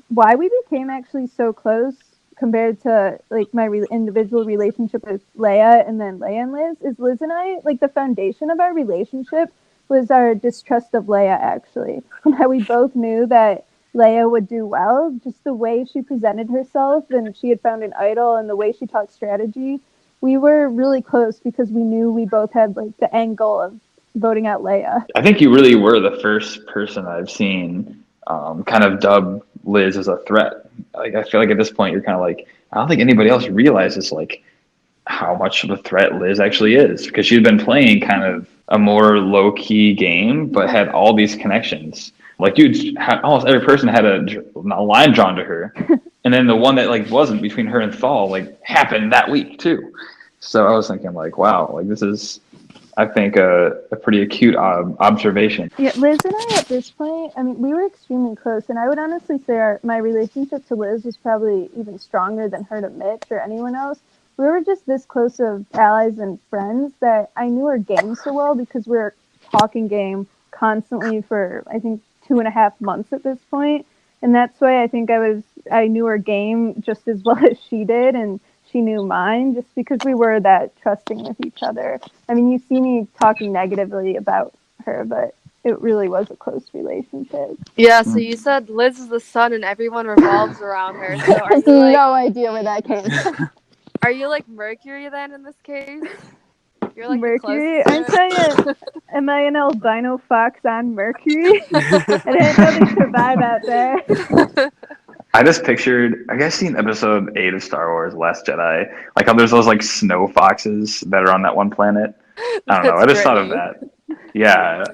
why we became actually so close compared to my individual relationship with Leia and then Leia and Liz, is Liz and I, the foundation of our relationship was our distrust of Leia, actually, and how we both knew that Leia would do well, just the way she presented herself, and she had found an idol, and the way she talked strategy. We were really close because we knew we both had the end goal of voting out Leia. I think you really were the first person I've seen kind of dub Liz as a threat. I feel like at this point you're kind of I don't think anybody else realizes how much of a threat Liz actually is, because she'd been playing kind of a more low key game, but had all these connections. Almost every person had a line drawn to her. And then the one that wasn't between her and Thal happened that week too. So I was thinking wow, this is, I think, a pretty acute observation. Yeah, Liz and I at this point, I mean, we were extremely close, and I would honestly say my relationship to Liz was probably even stronger than her to Mitch or anyone else. We were just this close of allies and friends that I knew her game so well because we were talking game constantly for, I think, 2.5 months at this point. And that's why I think I knew her game just as well as she did, and she knew mine, just because we were that trusting with each other. I mean, you see me talking negatively about her, but it really was a close relationship. Yeah, so you said Liz is the sun and everyone revolves around her. So I have no idea where that came from. Are you Mercury then in this case? You're Mercury? I'm saying, am I an albino fox on Mercury? I didn't really survive out there. I just pictured, I guess, seen episode 8 of Star Wars: Last Jedi, how there's those snow foxes that are on that one planet. I don't know. I just thought of that. Yeah.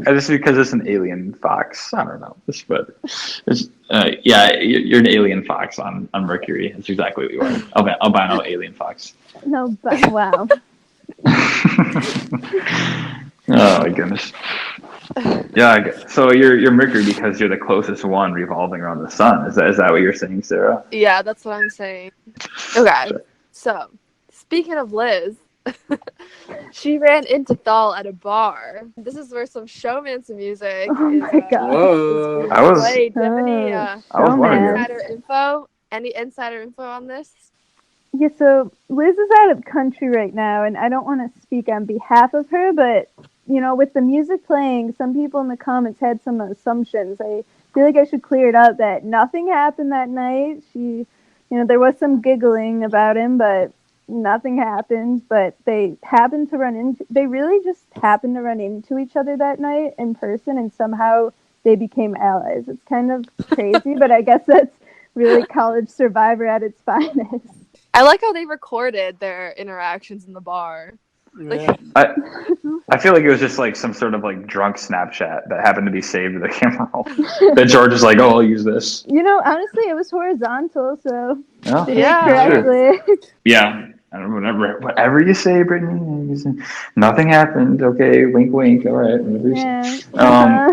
Just because it's an alien fox. I don't know. But it's, yeah, you're an alien fox on Mercury. That's exactly what you are. Albino alien fox. No, but wow. Oh my goodness. Yeah. So you're Mercury because you're the closest one revolving around the sun. Is that what you're saying, Sarah? Yeah, that's what I'm saying. Okay, so speaking of Liz, she ran into Thal at a bar. This is where some showman's music Oh is, my god. Whoa. I was- played. Do you have any I was wondering. insider info? Any insider info on this? Yeah, so Liz is out of the country right now, and I don't want to speak on behalf of her, but, you know, with the music playing, some people in the comments had some assumptions. I feel like I should clear it up that nothing happened that night. There was some giggling about him, but nothing happened. But they really just happened to run into each other that night in person, and somehow they became allies. It's kind of crazy, but I guess that's really college Survivor at its finest. I like how they recorded their interactions in the bar. Yeah. I feel like it was just like some sort of like drunk Snapchat that happened to be saved to the camera roll. That George is like, oh, I'll use this. Honestly, it was horizontal, so Yeah. Yeah. correctly. Yeah. I don't know, whatever you say, Brittany. Nothing happened. Okay, wink, wink. All right. Whatever you say. Yeah.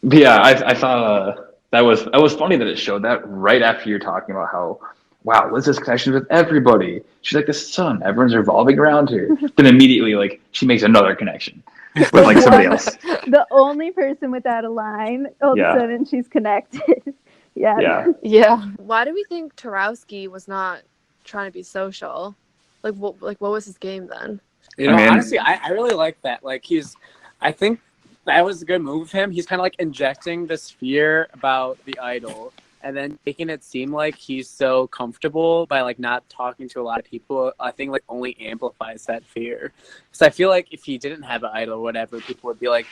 But yeah, I thought that was funny that it showed that right after you're talking about how, wow, Liz's connection with everybody. She's like the sun. Everyone's revolving around her. Then immediately, like, she makes another connection with like somebody else. The only person without a line. All of a sudden, she's connected. Yeah. Yeah. Why do we think Tarowski was not trying to be social? What was his game then? Honestly, I really like that. Like, I think that was a good move of him. He's kind of like injecting this fear about the idol and then making it seem like he's so comfortable by like not talking to a lot of people. I think like only amplifies that fear. Because I feel like if he didn't have an idol or whatever, people would be like,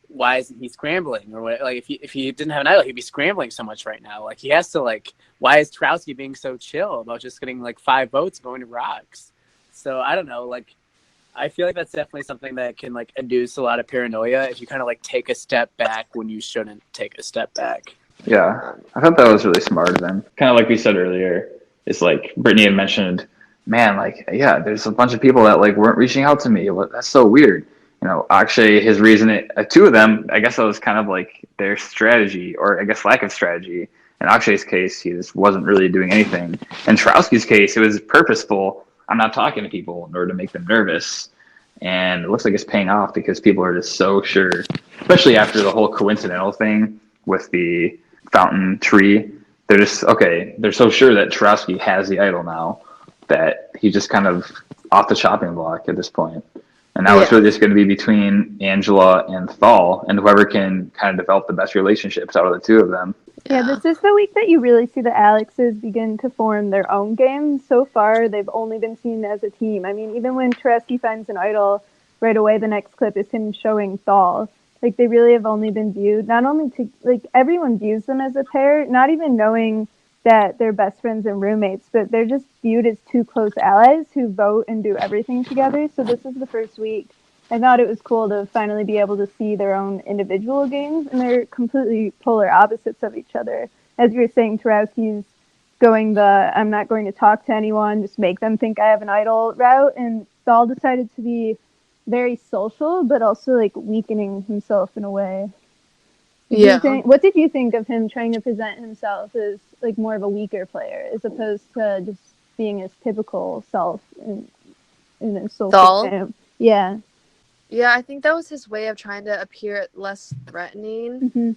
why isn't he scrambling? Or what? Like if he didn't have an idol, he'd be scrambling so much right now. Like he has to like. Why is Tarowski being so chill about just getting like 5 votes going to Rocks? So I don't know. Like I feel like that's definitely something that can like induce a lot of paranoia if you kind of like take a step back when you shouldn't take a step back. Yeah, I thought that was really smart of them. Kind of like we said earlier, it's like Brittany had mentioned, man, like, yeah, there's a bunch of people that like weren't reaching out to me. Well, that's so weird. Akshay, his reason, 2 of them, I guess that was kind of like their strategy, or I guess lack of strategy. In Akshay's case, he just wasn't really doing anything. In Tarowski's case, it was purposeful. I'm not talking to people in order to make them nervous. And it looks like it's paying off because people are just so sure, especially after the whole coincidental thing with the fountain tree. They're just, they're so sure that Tarowski has the idol now that he's just kind of off the chopping block at this point. And now it's really just going to be between Angela and Thal, and whoever can kind of develop the best relationships out of the 2 of them. Yeah, this is the week that you really see the Alexes begin to form their own game. So far, they've only been seen as a team. I mean, even when Tarowski finds an idol, right away the next clip is him showing Thal. Like, they really have only been viewed, not only to, like, everyone views them as a pair, not even knowing that they're best friends and roommates, but they're just viewed as 2 close allies who vote and do everything together. So this is the first week. I thought it was cool to finally be able to see their own individual games, and they're completely polar opposites of each other. As you were saying, Tarowski's going the I'm not going to talk to anyone, just make them think I have an idol route, and Thal decided to be very social, but also like weakening himself in a way. What did you think of him trying to present himself as like more of a weaker player as opposed to just being his typical self in a social game? Yeah. Yeah, I think that was his way of trying to appear less threatening.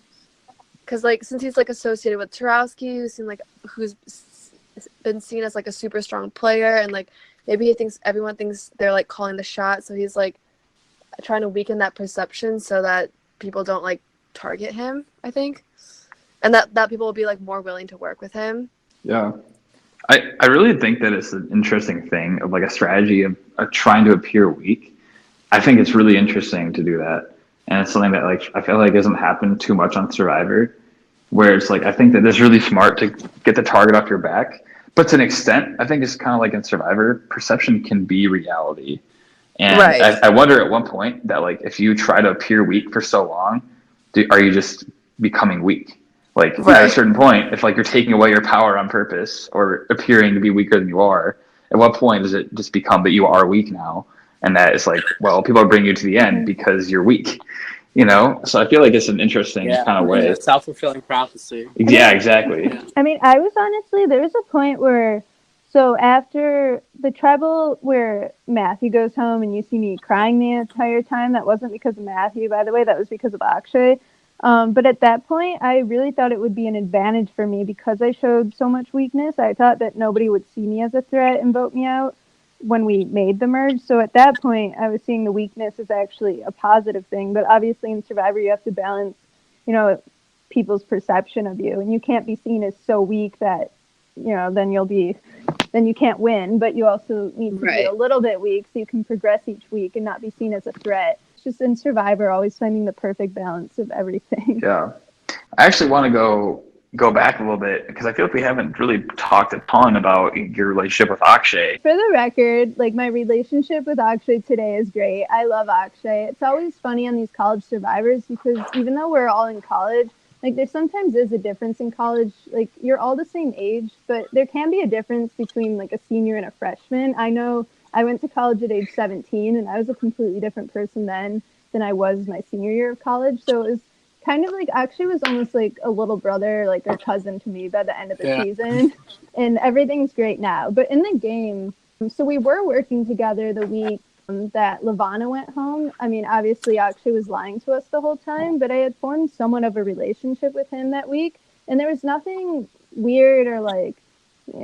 Because, like, since he's, like, associated with Tarowski, who's been seen as, like, a super strong player, and, like, maybe everyone thinks they're, like, calling the shot, so he's, like, trying to weaken that perception so that people don't, like, target him, I think. And that people will be, like, more willing to work with him. Yeah. I really think that it's an interesting thing of, like, a strategy of trying to appear weak. I think it's really interesting to do that. And it's something that like I feel like doesn't happen too much on Survivor, where it's like I think that it's really smart to get the target off your back. But to an extent, I think it's kind of like in Survivor, perception can be reality. And Right. I wonder at one point that like if you try to appear weak for so long, are you just becoming weak? Like at a Right. certain point, if like you're taking away your power on purpose or appearing to be weaker than you are, at what point does it just become that you are weak now? And that is like, well, people are bringing you to the end because you're weak, you know? So I feel like it's an interesting kind of way. Self-fulfilling prophecy. Yeah, exactly. I mean, I was honestly, there was a point where, so after the tribal where Matthew goes home and you see me crying the entire time, that wasn't because of Matthew, by the way, that was because of Akshay. But at that point, I really thought it would be an advantage for me because I showed so much weakness. I thought that nobody would see me as a threat and vote me out when we made the merge. So at that point, I was seeing the weakness as actually a positive thing. But obviously in Survivor, you have to balance, people's perception of you, and you can't be seen as so weak that, then you can't win. But you also need to be a little bit weak so you can progress each week and not be seen as a threat. It's just in Survivor, always finding the perfect balance of everything. Yeah. I actually want to go back a little bit because I feel like we haven't really talked a ton about your relationship with Akshay. For the record, like my relationship with Akshay today is great. I love Akshay. It's always funny on these college survivors because even though we're all in college, like there sometimes is a difference in college. Like you're all the same age, but there can be a difference between like a senior and a freshman. I know I went to college at age 17 and I was a completely different person then than I was my senior year of college. So it was kind of like Akshay was almost like a little brother, like a cousin to me by the end of the season. And everything's great now. But in the game, so we were working together the week that Lavana went home. I mean, obviously Akshay was lying to us the whole time, but I had formed somewhat of a relationship with him that week. And there was nothing weird or like,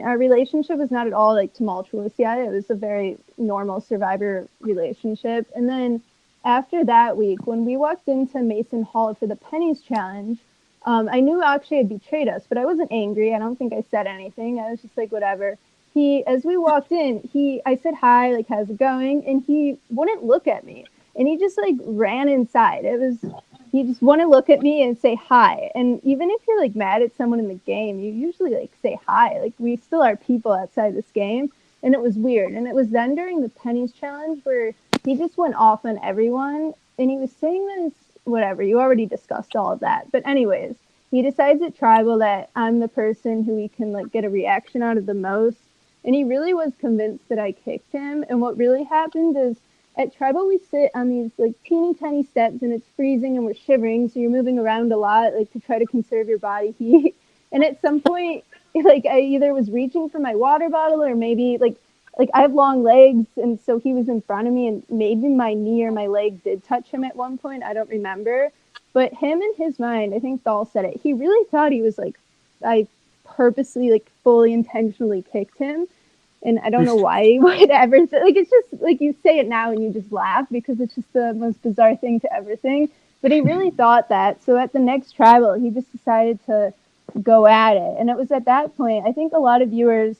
our relationship was not at all like tumultuous yet. It was a very normal Survivor relationship. And then after that week, when we walked into Mason Hall for the Pennies Challenge, I knew Akshay had betrayed us, but I wasn't angry. I don't think I said anything. I was just like, whatever. As we walked in, I said, hi, like, how's it going? And he wouldn't look at me. And he just like ran inside. He just wouldn't look at me and say hi. And even if you're like mad at someone in the game, you usually like say hi. Like we still are people outside this game. And it was weird. And it was then during the Pennies Challenge where he just went off on everyone. And he was saying this, whatever, you already discussed all of that. But anyways, he decides at Tribal that I'm the person who he can like get a reaction out of the most. And he really was convinced that I kicked him. And what really happened is at Tribal, we sit on these like teeny tiny steps and it's freezing and we're shivering. So you're moving around a lot, like to try to conserve your body heat. And at some point, like I either was reaching for my water bottle or maybe like I have long legs. And so he was in front of me and maybe my knee or my leg did touch him at one point. I don't remember. But him in his mind, I think Thal said it, he really thought he was like, I purposely, like fully intentionally kicked him. And I don't know why he would ever say, like, it's just like you say it now and you just laugh because it's just the most bizarre thing to ever think. But he really thought that. So at the next Tribal, he just decided to go at it. And it was at that point, I think a lot of viewers,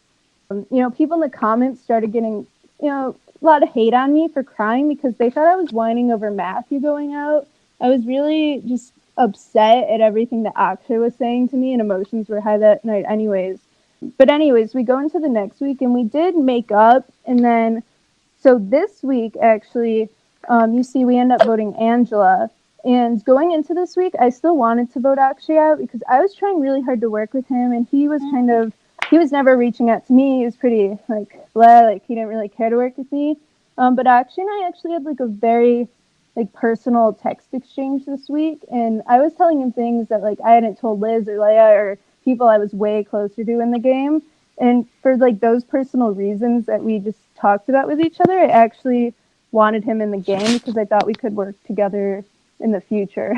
people in the comments started getting, a lot of hate on me for crying because they thought I was whining over Matthew going out. I was really just upset at everything that Akshay was saying to me, and emotions were high that night anyways. But anyways, we go into the next week, and we did make up, and then, so this week, actually, you see we end up voting Angela, and going into this week, I still wanted to vote Akshay out, because I was trying really hard to work with him, and he was he was never reaching out to me. He was pretty, like, blah, like, he didn't really care to work with me. But Akshay and I actually had, like, a very like personal text exchange this week, and I was telling him things that like I hadn't told Liz or Leia or people I was way closer to in the game. And for like those personal reasons that we just talked about with each other, I actually wanted him in the game because I thought we could work together in the future.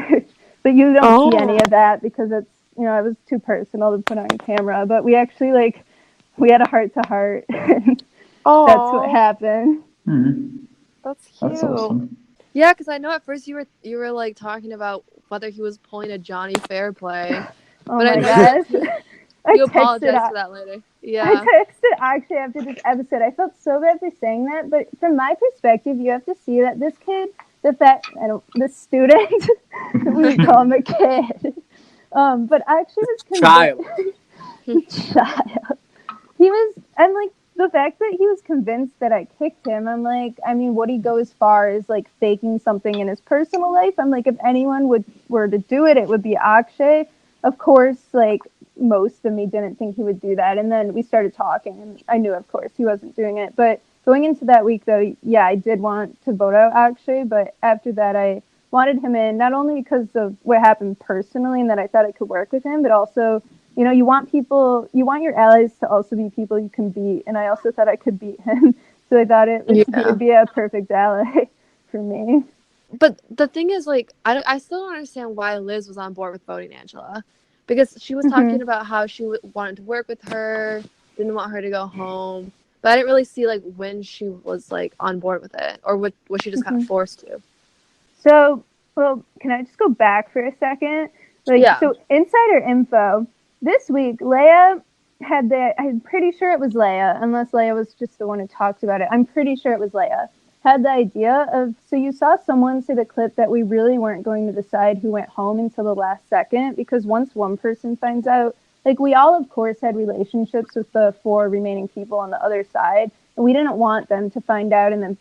But you don't see any of that because it's, it was too personal to put on camera. But we actually we had a heart to heart. That's what happened. Mm-hmm. That's cute. That's awesome. Yeah, because I know at first you were like talking about whether he was pulling a Johnny Fairplay. Oh but my gosh. You apologize for that later. Yeah. I texted Akshay after this episode. I felt so bad for saying that, but from my perspective, you have to see that this kid, the student, we call him a kid. But Akshay was Child. Child. He was, and like, the fact that he was convinced that I kicked him, I'm like, I mean, would he go as far as like faking something in his personal life? I'm like, if anyone were to do it, it would be Akshay. Of course, like most of me didn't think he would do that. And then we started talking and I knew, of course, he wasn't doing it. But going into that week, though, yeah, I did want to vote out Akshay. But after that, I wanted him in, not only because of what happened personally and that I thought I could work with him, but also, you know, you want your allies to also be people you can beat. And I also thought I could beat him. So I thought he would be a perfect ally for me. But the thing is, like, I still don't understand why Liz was on board with voting Angela. Because she was talking about how she wanted to work with her, didn't want her to go home. But I didn't really see, like, when she was, like, on board with it. Or was she just kind of forced to? So, well, can I just go back for a second? Like, yeah. So, insider info. This week, Leia I'm pretty sure it was Leia, unless Leia was just the one who talked about it. I'm pretty sure it was Leia. Had the idea of, so you saw someone say the clip that we really weren't going to decide who went home until the last second, because once one person finds out, like we all, of course, had relationships with the 4 remaining people on the other side, and we didn't want them to find out, and then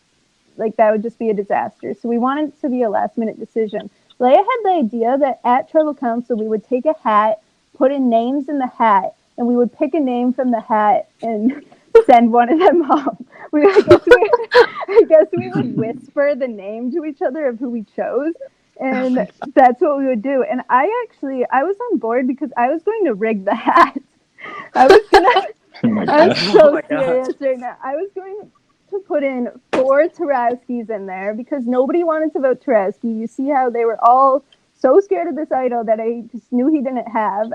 like that would just be a disaster. So we wanted it to be a last minute decision. Leia had the idea that at Tribal Council, we would take a hat, put in names in the hat, and we would pick a name from the hat and send one of them home. I guess we would whisper the name to each other of who we chose, and that's what we would do. And I was on board because I was going to rig the hat. I'm so serious right now. I was going to put in 4 Tarowskis in there because nobody wanted to vote Tarowski. You see how they were all so scared of this idol that I just knew he didn't have.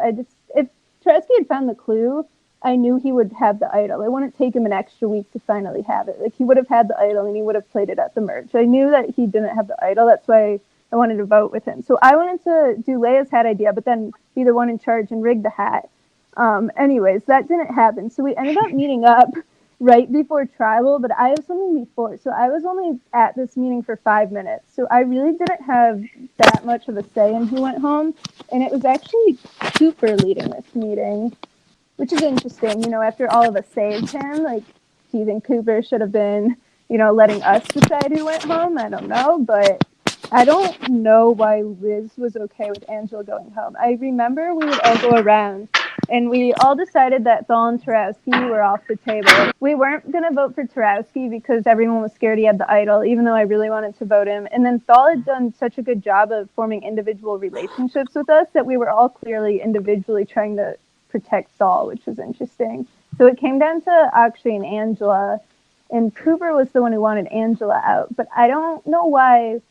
If Tarowski had found the clue, I knew he would have the idol. It wouldn't take him an extra week to finally have it. Like, he would have had the idol and he would have played it at the merge. I knew that he didn't have the idol. That's why I wanted to vote with him. So I wanted to do Leia's hat idea, but then be the one in charge and rig the hat. Anyways, that didn't happen. So we ended up meeting up right before tribal, but I have something before. So I was only at this meeting for 5 minutes. So I really didn't have that much of a say in who went home. And it was actually Cooper leading this meeting, which is interesting. You know, after all of us saved him, like, do you think Cooper should have been, you know, letting us decide who went home? I don't know, but I don't know why Liz was okay with Angela going home. I remember we would all go around, and we all decided that Thal and Tarowski were off the table. We weren't going to vote for Tarowski because everyone was scared he had the idol, even though I really wanted to vote him. And then Thal had done such a good job of forming individual relationships with us that we were all clearly individually trying to protect Thal, which was interesting. So it came down to Akshay and Angela, and Cooper was the one who wanted Angela out. But I don't know why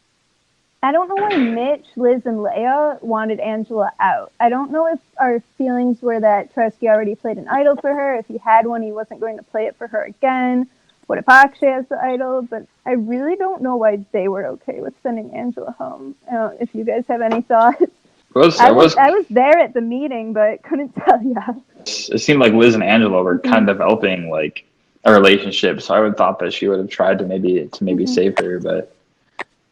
Mitch, Liz, and Leia wanted Angela out. I don't know if our feelings were that Tarowski already played an idol for her. If he had one, he wasn't going to play it for her again. What if Akshay has the idol? But I really don't know why they were okay with sending Angela home. I don't know if you guys have any thoughts. I was there at the meeting, but couldn't tell you. It seemed like Liz and Angela were kind of developing like a relationship, so I would have thought that she would have tried to maybe save her, but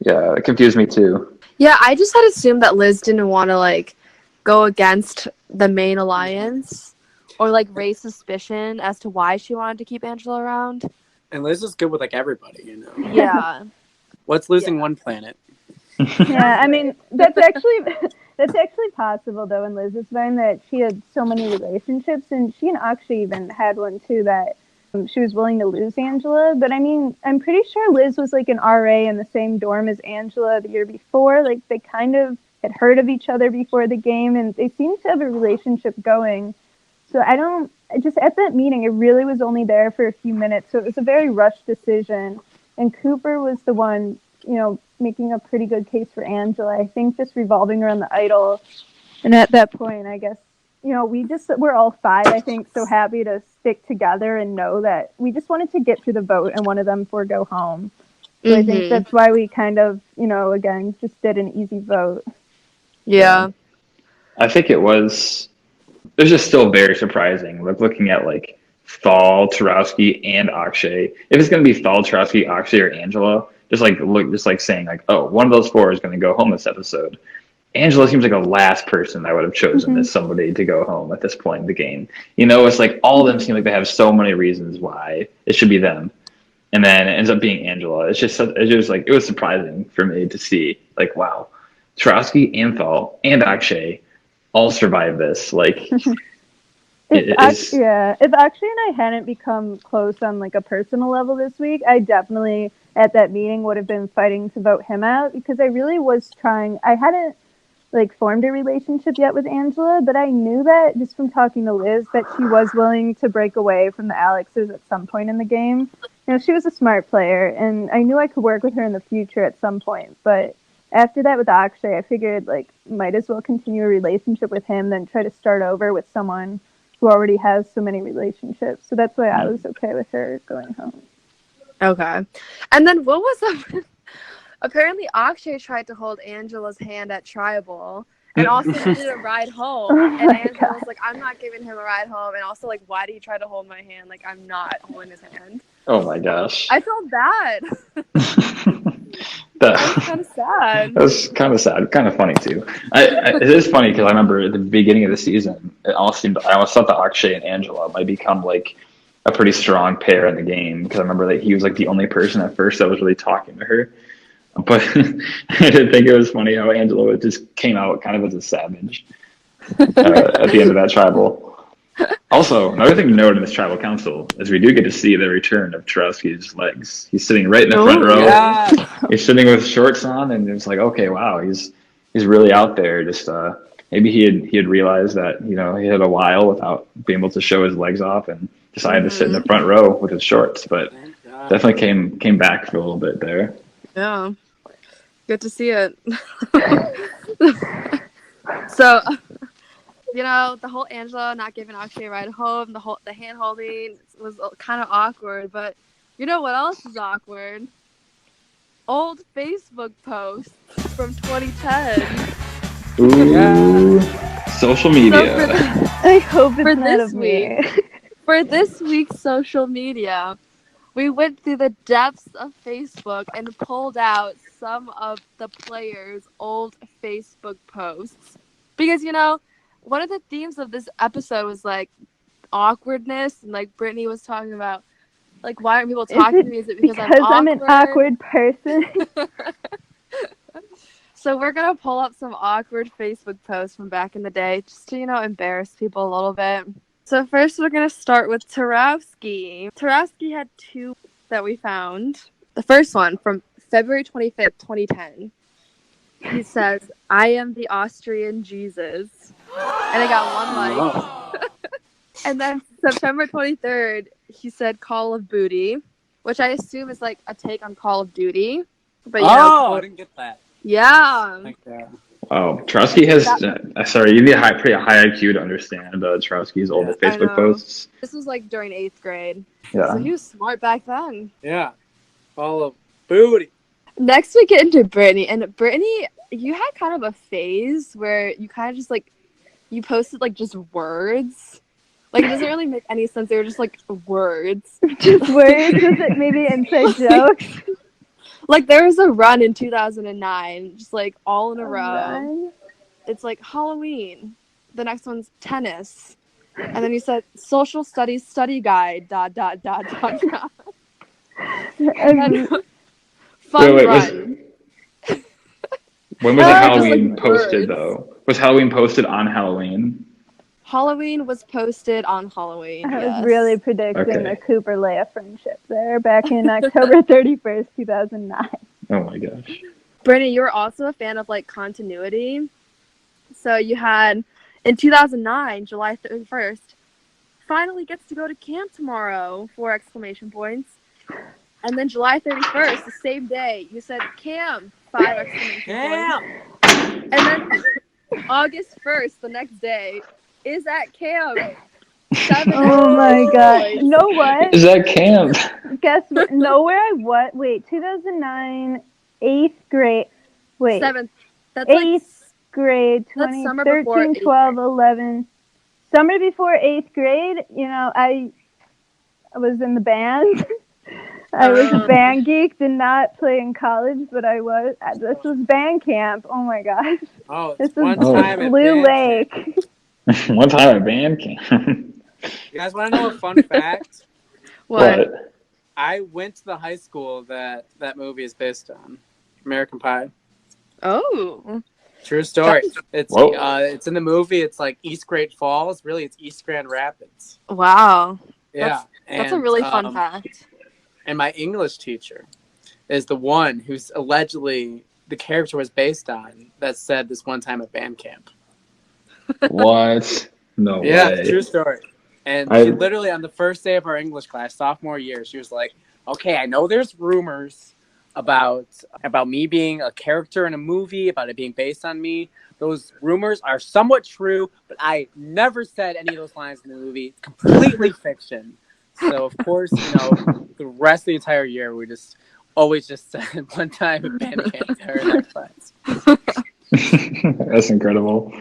yeah, it confused me too. Yeah, I just had assumed that Liz didn't want to like go against the main alliance or like raise suspicion as to why she wanted to keep Angela around. And Liz is good with like everybody, you know. Yeah. What's losing one planet? Yeah, I mean that's actually possible though in Liz's mind that she had so many relationships, and she and Akshay even had one too that she was willing to lose Angela. But I mean, I'm pretty sure Liz was like an RA in the same dorm as Angela the year before. Like they kind of had heard of each other before the game, and they seemed to have a relationship going. So just at that meeting, it really was only there for a few minutes. So it was a very rushed decision. And Cooper was the one, you know, making a pretty good case for Angela. I think just revolving around the idol. And at that point, I guess, you know, we're all 5, I think, so happy to stick together and know that we just wanted to get through the vote and one of them go home. So I think that's why we kind of, you know, again, just did an easy vote. Yeah. I think it was just still very surprising. Like looking at like Thal, Tarowski, and Akshay. If it's going to be Thal, Tarowski, Akshay, or Angela, just like saying like, oh, one of those 4 is going to go home this episode. Angela seems like the last person I would have chosen as somebody to go home at this point in the game. You know, it's like all of them seem like they have so many reasons why it should be them. And then it ends up being Angela. It's just like, it was surprising for me to see, like, wow, Trotsky, Anthol, and Akshay all survived this. Like, if Akshay and I hadn't become close on like a personal level this week, I definitely at that meeting would have been fighting to vote him out, because I really was trying. I hadn't like formed a relationship yet with Angela, but I knew that just from talking to Liz that she was willing to break away from the Alexes at some point in the game. You know, she was a smart player, and I knew I could work with her in the future at some point. But after that with Akshay, I figured like might as well continue a relationship with him than try to start over with someone who already has so many relationships. So that's why I was okay with her going home. Okay. And then what was up? Apparently Akshay tried to hold Angela's hand at Tribal and also needed a ride home. And Angela was like, I'm not giving him a ride home. And also like, why do you try to hold my hand? Like, I'm not holding his hand. Oh my gosh. I felt bad. That was kind of sad. That was kind of sad, kind of funny too. It is funny because I remember at the beginning of the season, I almost thought that Akshay and Angela might become like a pretty strong pair in the game, because I remember that he was like the only person at first that was really talking to her. But I did think it was funny how Angela just came out kind of as a savage at the end of that tribal. Also, another thing to note in this tribal council is we do get to see the return of Tarowski's legs. He's sitting right in the front row. Yeah. He's sitting with shorts on, and it's like, okay, wow, he's really out there. Just maybe he had realized that, you know, he had a while without being able to show his legs off, and decided to sit in the front row with his shorts. But definitely came back for a little bit there. Yeah, good to see it. So, you know, the whole Angela not giving Akshay a ride home, the hand holding was kind of awkward. But you know what else is awkward? Old Facebook posts from 2010. Ooh, social media. So I hope it's not this of me. For this week's social media, we went through the depths of Facebook and pulled out some of the players' old Facebook posts. Because, you know, one of the themes of this episode was, like, awkwardness. And, like, Brittany was talking about, like, why aren't people talking to me? Is it because I'm an awkward person? So we're going to pull up some awkward Facebook posts from back in the day just to, you know, embarrass people a little bit. So first we're going to start with Tarowski. Tarowski had two that we found. The first one from February 25th, 2010. He says, I am the Austrian Jesus. And I got one like. And then September 23rd, he said Call of Booty, which I assume is like a take on Call of Duty. But you know, I didn't get that. Yeah. Like that. Oh, Tarowski has. Sorry, you need a pretty high IQ to understand Tarowski's older Facebook posts. This was like during 8th grade. Yeah. So he was smart back then. Yeah. Call of Booty. Next we get into Brittany. And Brittany, you had kind of a phase where you kind of just like, you posted like just words. Like, it doesn't really make any sense. They were just like words. Just words? Was it maybe inside jokes? Like, there was a run in 2009, just like all in a row. Run? It's like Halloween. The next one's tennis. And then you said social studies study guide, ... And fun Wait, run. When was Halloween like posted, words. though? Was Halloween posted on Halloween? Halloween was posted on Halloween. I yes. was really predicting Okay. a Cooper-Leia friendship there back in October 31st, 2009. Oh my gosh. Brittany, you were also a fan of like continuity. So you had in 2009, July 31st, finally gets to go to camp tomorrow, 4 exclamation points. And then July 31st, the same day, you said camp, 5 exclamation points. And then August 1st, the next day, is at camp. 7 Oh my god. You know what? Is that camp? Guess what? Know where I what? Wait, 2009, 8th grade. Wait. 7th. That's 8th like grade, that's summer before 2013, 8th 12, grade. 11. Summer before 8th grade, you know, I was in the band. I was a band geek, did not play in college, but I was. This was band camp. Oh my gosh. Oh, This one was time at Blue band camp. Lake. One time at band camp. You guys want to know a fun fact? What? I went to the high school that movie is based on, American Pie. Oh. True story. It's Whoa. it's in the movie. It's like East Great Falls. Really, it's East Grand Rapids. Wow. Yeah, That's a really fun fact. And my English teacher is the one who's allegedly the character was based on that said this one time at band camp. What? No Yeah, way. true story. And she literally on the first day of our English class, sophomore year, she was like, "Okay, I know there's rumors about me being a character in a movie, about it being based on me. Those rumors are somewhat true, but I never said any of those lines in the movie. Completely fiction." So of course, the rest of the entire year, we just always just said one time at band camp to her in our class. That's incredible.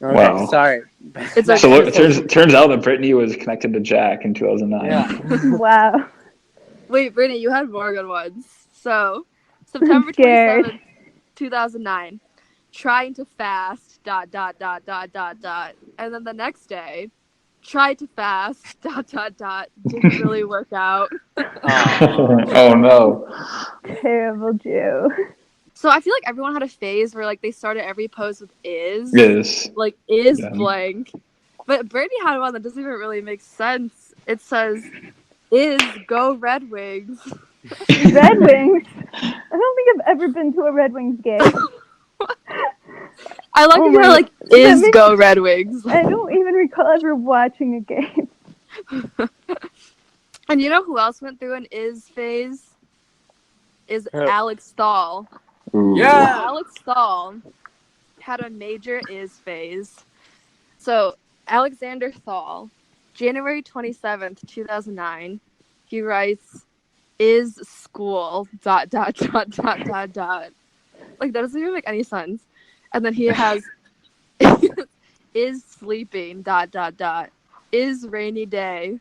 Okay, Wow. sorry. It's So look, it turns out that Brittany was connected to Jack in 2009. Yeah. Wow. Wait, Brittany, you had more good ones. So, September scared. 27th, 2009. Trying to fast, ... And then the next day, tried to fast, ... Didn't really work out. Oh no. Terrible Jew. So I feel like everyone had a phase where like they started every post with is. Yes. Like is Yeah. blank. But Brittany had one that doesn't even really make sense. It says is go Red Wings. Red Wings? I don't think I've ever been to a Red Wings game. I like you're like is go Red Wings. I don't even recall ever watching a game. And you know who else went through an is phase? Is Who? Alex Thal. Ooh. Yeah. Alex Thal had a major is phase. So Alexander Thal, January 27th, 2009, he writes, is school ... Like that doesn't even make any sense. And then he has is sleeping ... Is rainy day.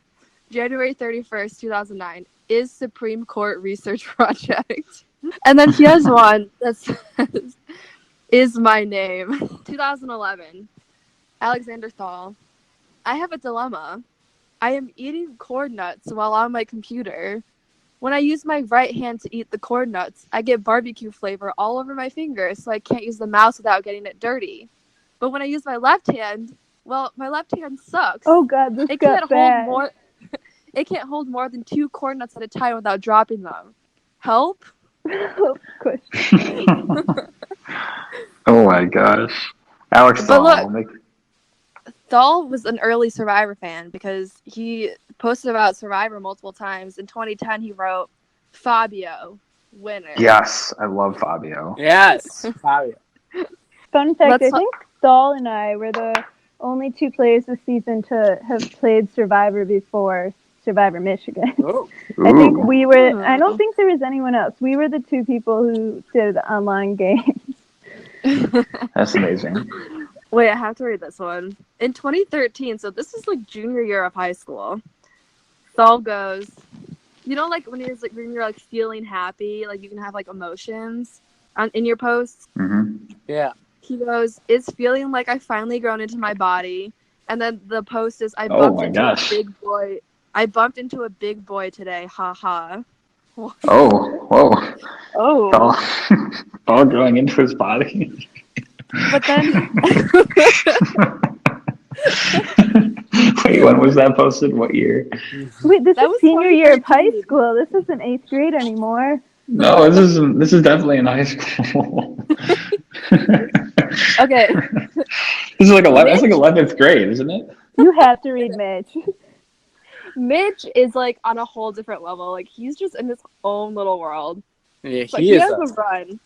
January 31st, 2009, is Supreme Court research project. And then he has one that says, is my name. 2011, Alexander Thal. I have a dilemma. I am eating corn nuts while on my computer. When I use my right hand to eat the corn nuts, I get barbecue flavor all over my fingers, so I can't use the mouse without getting it dirty. But when I use my left hand, well, my left hand sucks. Oh god, this got bad. It can't hold more than 2 corn nuts at a time without dropping them. Help? Oh my gosh. Alex But Thal. look, Thal was an early Survivor fan because he posted about Survivor multiple times. In 2010, he wrote, Fabio, winner. Yes, I love Fabio. Yes, Fabio. Fun fact, I think Thal and I were the only 2 players this season to have played Survivor before Survivor Michigan. Ooh. I think we were, I don't think there was anyone else. We were the 2 people who did online games. That's amazing. Wait, I have to read this one. In 2013, so this is like junior year of high school, Thal goes, you know, like when you're like feeling happy, like you can have like emotions in your posts. Mm-hmm. Yeah. He goes, it's feeling like I finally grown into my body. And then the post is, I bumped into a big boy today. Ha ha. Oh, whoa. Oh. Thal growing into his body. But then Wait, when was that posted? What year? Wait, this is senior year of high school. This isn't 8th grade anymore. No, this is definitely in high school. Okay. This is like 11. That's like 11th grade, isn't it? You have to read Mitch. Mitch is like on a whole different level. Like he's just in his own little world. Yeah, but he has a run.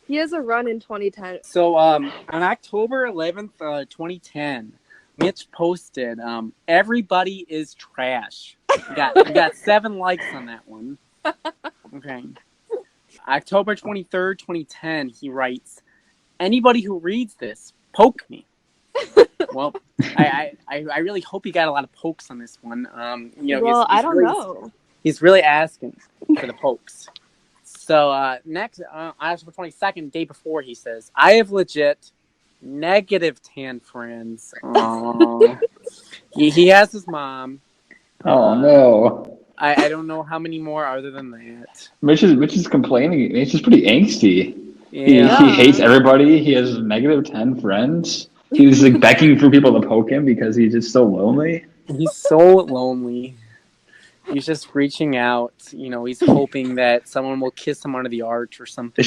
He has a run in 2010. So on October 11th, 2010, Mitch posted, everybody is trash. We got 7 likes on that one. Okay. October 23rd, 2010, he writes, anybody who reads this, poke me. Well, I really hope he got a lot of pokes on this one. I don't know. He's really asking. for the pokes. So next, on October 22nd, day before, he says, I have legit -10 friends. he has his mom. Oh no. I don't know how many more other than that. Mitch is complaining. Mitch is pretty angsty. Yeah. He hates everybody. He has -10 friends. He's like begging for people to poke him because he's just so lonely. He's so lonely. He's just reaching out. He's hoping that someone will kiss him under the arch or something.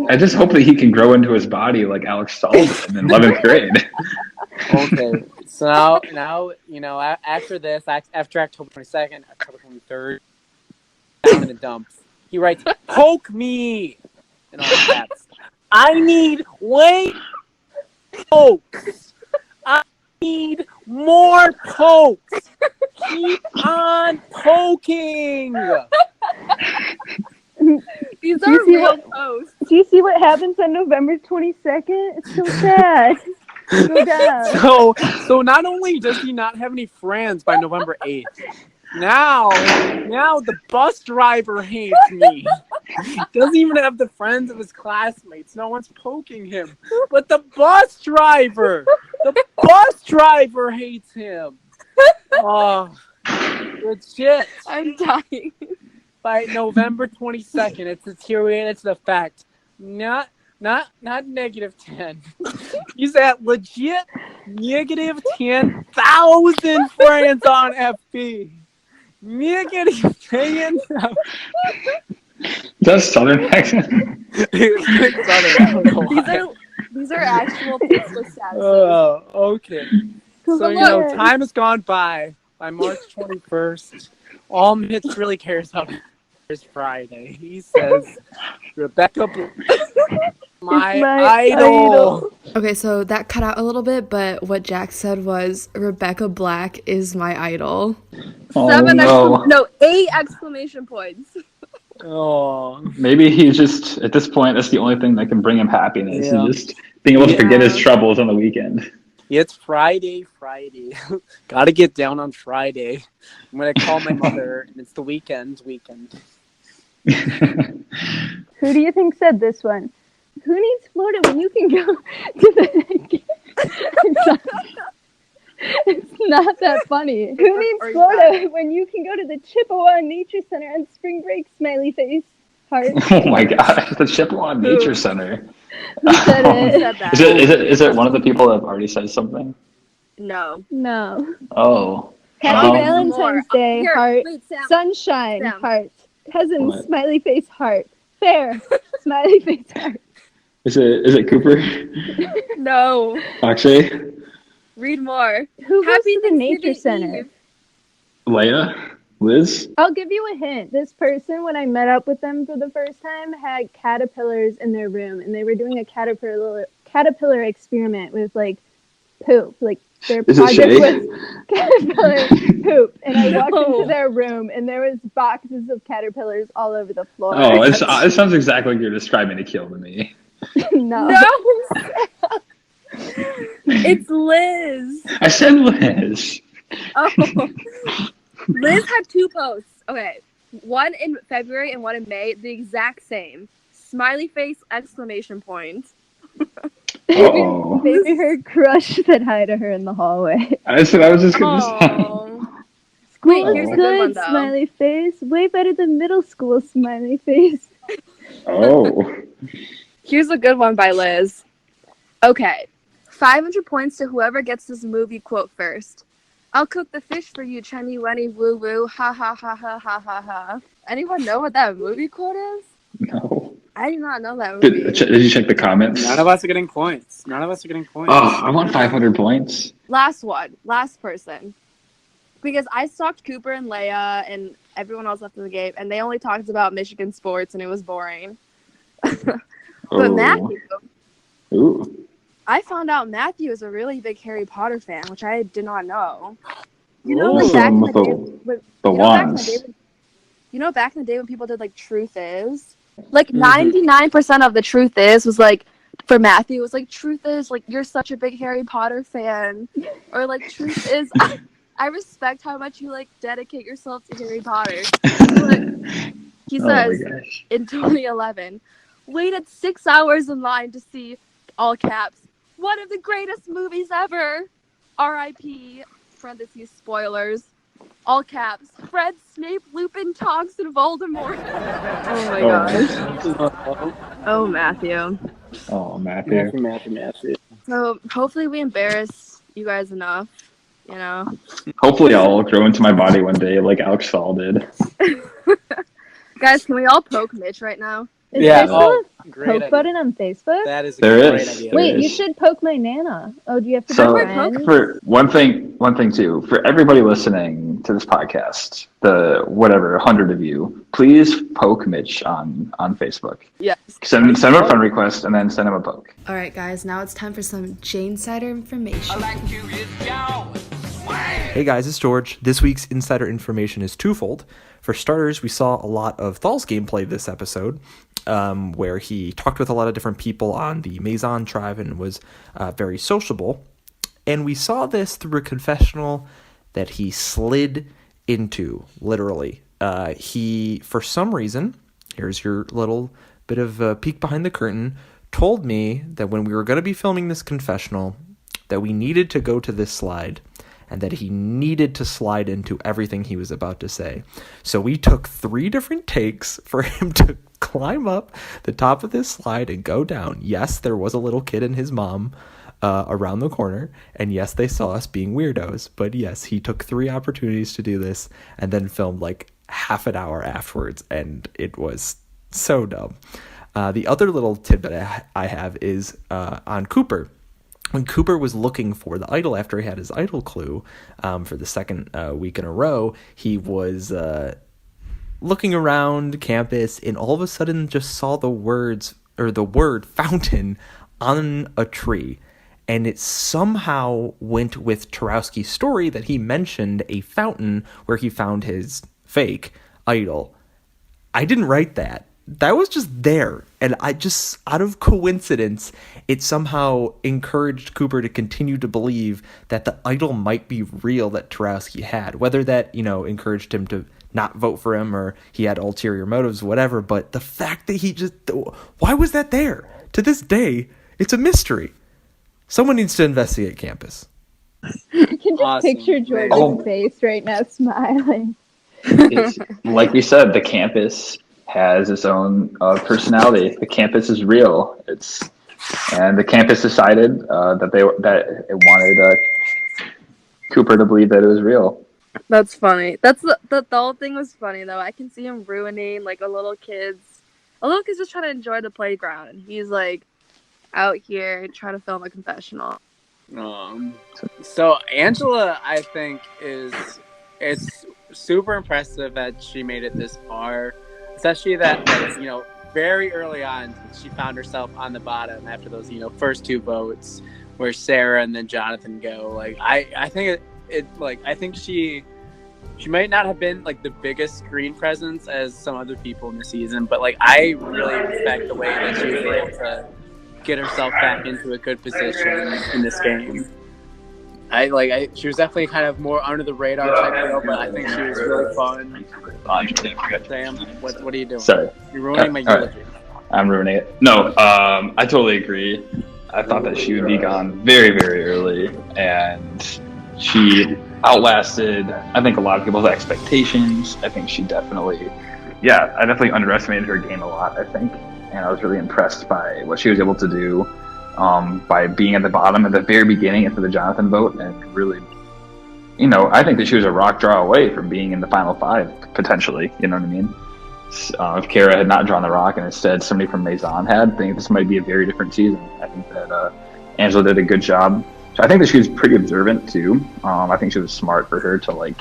I just hope that he can grow into his body like Alex Sullivan in 11th grade. Okay. So now, after this, after October 22nd, October 23rd, down in the dumps, he writes, poke me! In all caps. I need way pokes. I need more pokes. Keep on poking. These are real posts. Do you see what happens on November 22nd? It's so sad. Go down. So not only does he not have any friends by November 8th, now the bus driver hates me. Doesn't even have the friends of his classmates. No one's poking him. But the bus driver hates him. Oh, legit. I'm dying. By November 22nd, it's deteriorated to the fact not -10. He's at legit -10,000 friends on FB. -10,000. Is that a Southern accent? These are actual Facebook statuses. Oh, okay. So, Look. time has gone by March 21st. All Mitch really cares about is Friday. He says, Rebecca my idol. Okay, so that cut out a little bit, but what Jack said was, Rebecca Black is my idol. Oh, 8 exclamation points. Oh. Maybe he's just, at this point, that's the only thing that can bring him happiness. Yeah. Is just being able to forget his troubles on the weekend. It's Friday. Gotta get down on Friday. I'm gonna call my mother, and it's the weekend. Who do you think said this one? Who needs Florida when you can go to the... It's not that funny. Who needs Florida when you can go to the Chippewa Nature Center on spring break? Smiley face. Heart. Oh my gosh, the Chippewa Nature Center. Who said it? Is it one of the people that have already said something? No. Oh. Happy Valentine's Day, Here, heart. wait, Sam. Sunshine, Sam. heart. Cousins, What? smiley face, heart. Fair, smiley face, heart. Is it Cooper? No. Akshay? Read more. Who goes Happy to the Nature Thanksgiving Center? Eve. Leia? Liz? I'll give you a hint. This person, when I met up with them for the first time, had caterpillars in their room, and they were doing a caterpillar experiment with like poop. Like their Is it project Shay? was caterpillar poop. And I walked No. into their room, and there was boxes of caterpillars all over the floor. Oh, it sounds exactly like you're describing Akil to me. No. It's Liz. I said Liz. Oh. Liz had 2 posts. Okay. One in February and one in May. The exact same. Smiley face, exclamation point. Oh. Maybe her crush said hi to her in the hallway. I was just gonna say. Oh. School Wait, here's is a good one, good, though. smiley face. Way better than middle school, smiley face. Oh. Here's a good one by Liz. Okay. 500 points to whoever gets this movie quote first. I'll cook the fish for you, Chenny Wenny Woo Woo, ha ha ha ha ha ha ha. Anyone know what that movie quote is? No. I do not know that movie. Did you check the comments? None of us are getting points. Oh, I want 500 points. Last person. Because I stalked Cooper and Leia and everyone else left in the game, and they only talked about Michigan sports, and it was boring. But Oh. Matthew, Ooh. I found out Matthew is a really big Harry Potter fan, which I did not know. You Ooh. know, like back in the The- day, The you know, back in the ones. day back in the day when people did like Truth Is, like 99% of the Truth Is was like for Matthew it was like Truth Is like you're such a big Harry Potter fan, or like Truth Is I respect how much you like dedicate yourself to Harry Potter. Like, He Oh my says, gosh. in 2011, waited 6 hours in line to see, all caps, one of the greatest movies ever. R.I.P. parentheses spoilers. All caps. Fred, Snape, Lupin, Tonks, and Voldemort. Oh my gosh. Oh, Matthew. Oh, Matthew. Matthew. So hopefully we embarrass you guys enough, you know. Hopefully I'll grow into my body one day like Alex Fall did. Guys, can we all poke Mitch right now? Is Yeah, there still a great poke idea. button on Facebook? That is a There great is. idea. There Wait, is. you should poke my Nana. Oh, do you have to So be friends? for one thing too, for everybody listening to this podcast, the whatever 100 of you, please poke Mitch on Facebook. Yes. Send him a friend request and then send him a poke. All right, guys, now it's time for some Jane Sider information. Hey guys, it's George. This week's insider information is twofold. For starters, we saw a lot of Thal's gameplay this episode, where he talked with a lot of different people on the Maison tribe and was very sociable. And we saw this through a confessional that he slid into, literally. He, for some reason, here's your little bit of a peek behind the curtain, told me that when we were going to be filming this confessional, that we needed to go to this slide and that he needed to slide into everything he was about to say. So we took 3 different takes for him to climb up the top of this slide and go down. Yes, there was a little kid and his mom around the corner, and yes, they saw us being weirdos, but yes, he took 3 opportunities to do this and then filmed like half an hour afterwards, and it was so dumb. The other little tidbit I have is on Cooper. When Cooper was looking for the idol after he had his idol clue for the second week in a row, he was looking around campus and all of a sudden just saw the word fountain on a tree. And it somehow went with Tarowski's story that he mentioned a fountain where he found his fake idol. I didn't write that. That was just there. And I just, out of coincidence, it somehow encouraged Cooper to continue to believe that the idol might be real that Tarowski had. Whether that, encouraged him to not vote for him or he had ulterior motives, whatever. But the fact that why was that there? To this day, it's a mystery. Someone needs to investigate campus. I can just Awesome. picture George's face right now smiling. It's, like we said, the campus has its own personality. The campus is real. And the campus decided that it wanted Cooper to believe that it was real. That's funny. The whole thing was funny though. I can see him ruining like a little kid's just trying to enjoy the playground, and he's like out here trying to film a confessional. So Angela, I think it's super impressive that she made it this far, especially that very early on she found herself on the bottom after those first 2 votes where Sarah and then Jonathan go. Like I think I think she might not have been like the biggest screen presence as some other people in the season, but like I really respect the way that she was able to get herself back into a good position in this game. She was definitely kind of more under the radar type girl, but I think she was really fun. Sam, what are you doing? Sorry. You're ruining my eulogy. Right. I'm ruining it. No, I totally agree. I thought that she would be gone very, very early, and she outlasted, I think, a lot of people's expectations. I think I definitely underestimated her game a lot, I think, and I was really impressed by what she was able to do by being at the bottom at the very beginning after the Jonathan vote, and really, I think that she was a rock draw away from being in the final 5, potentially, you know what I mean? If Kara had not drawn the rock and instead somebody from Maison had, I think this might be a very different season. I think that Angela did a good job. I think that she was pretty observant too. I think she was smart for her to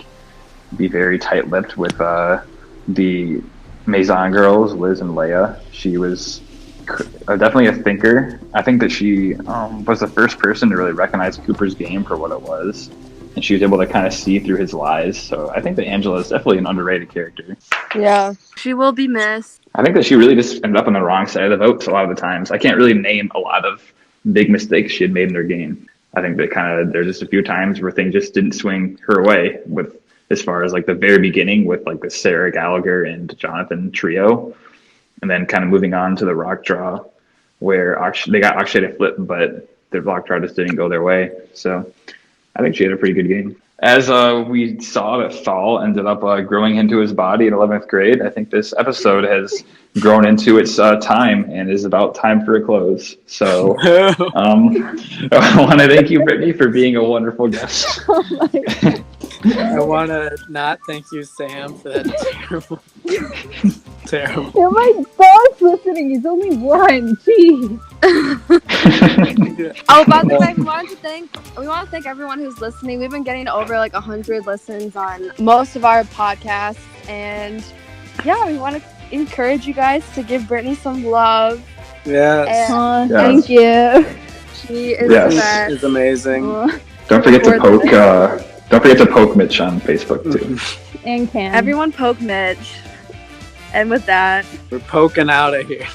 be very tight-lipped with the Maison girls, Liz and Leia. She was definitely a thinker. I think that she was the first person to really recognize Cooper's game for what it was, and she was able to kind of see through his lies. So I think that Angela is definitely an underrated character. Yeah, she will be missed. I think that she really just ended up on the wrong side of the votes a lot of the times. I can't really name a lot of big mistakes she had made in her game. I think that there's just a few times where things just didn't swing her way with as far as like the very beginning with like the Sarah Gallagher and Jonathan trio, and then kind of moving on to the rock draw where they got Akshay to flip, but their block draw just didn't go their way. So I think she had a pretty good game. As we saw that Thal ended up growing into his body in 11th grade, I think this episode has grown into its time and is about time for a close. So I want to thank you, Brittany, for being a wonderful guest. Oh my God. I want to not thank you, Sam, for that terrible. Yeah, my dog's listening. He's only one. Jeez. Oh, by the way, we want to thank everyone who's listening. We've been getting over like 100 listens on most of our podcasts, and yeah, we want to encourage you guys to give Brittany some love. Yes. Thank you. She is the best. She's amazing. Don't forget to poke. Don't forget to poke Mitch on Facebook too. And Cam. Everyone poke Mitch. And with that, we're poking out of here.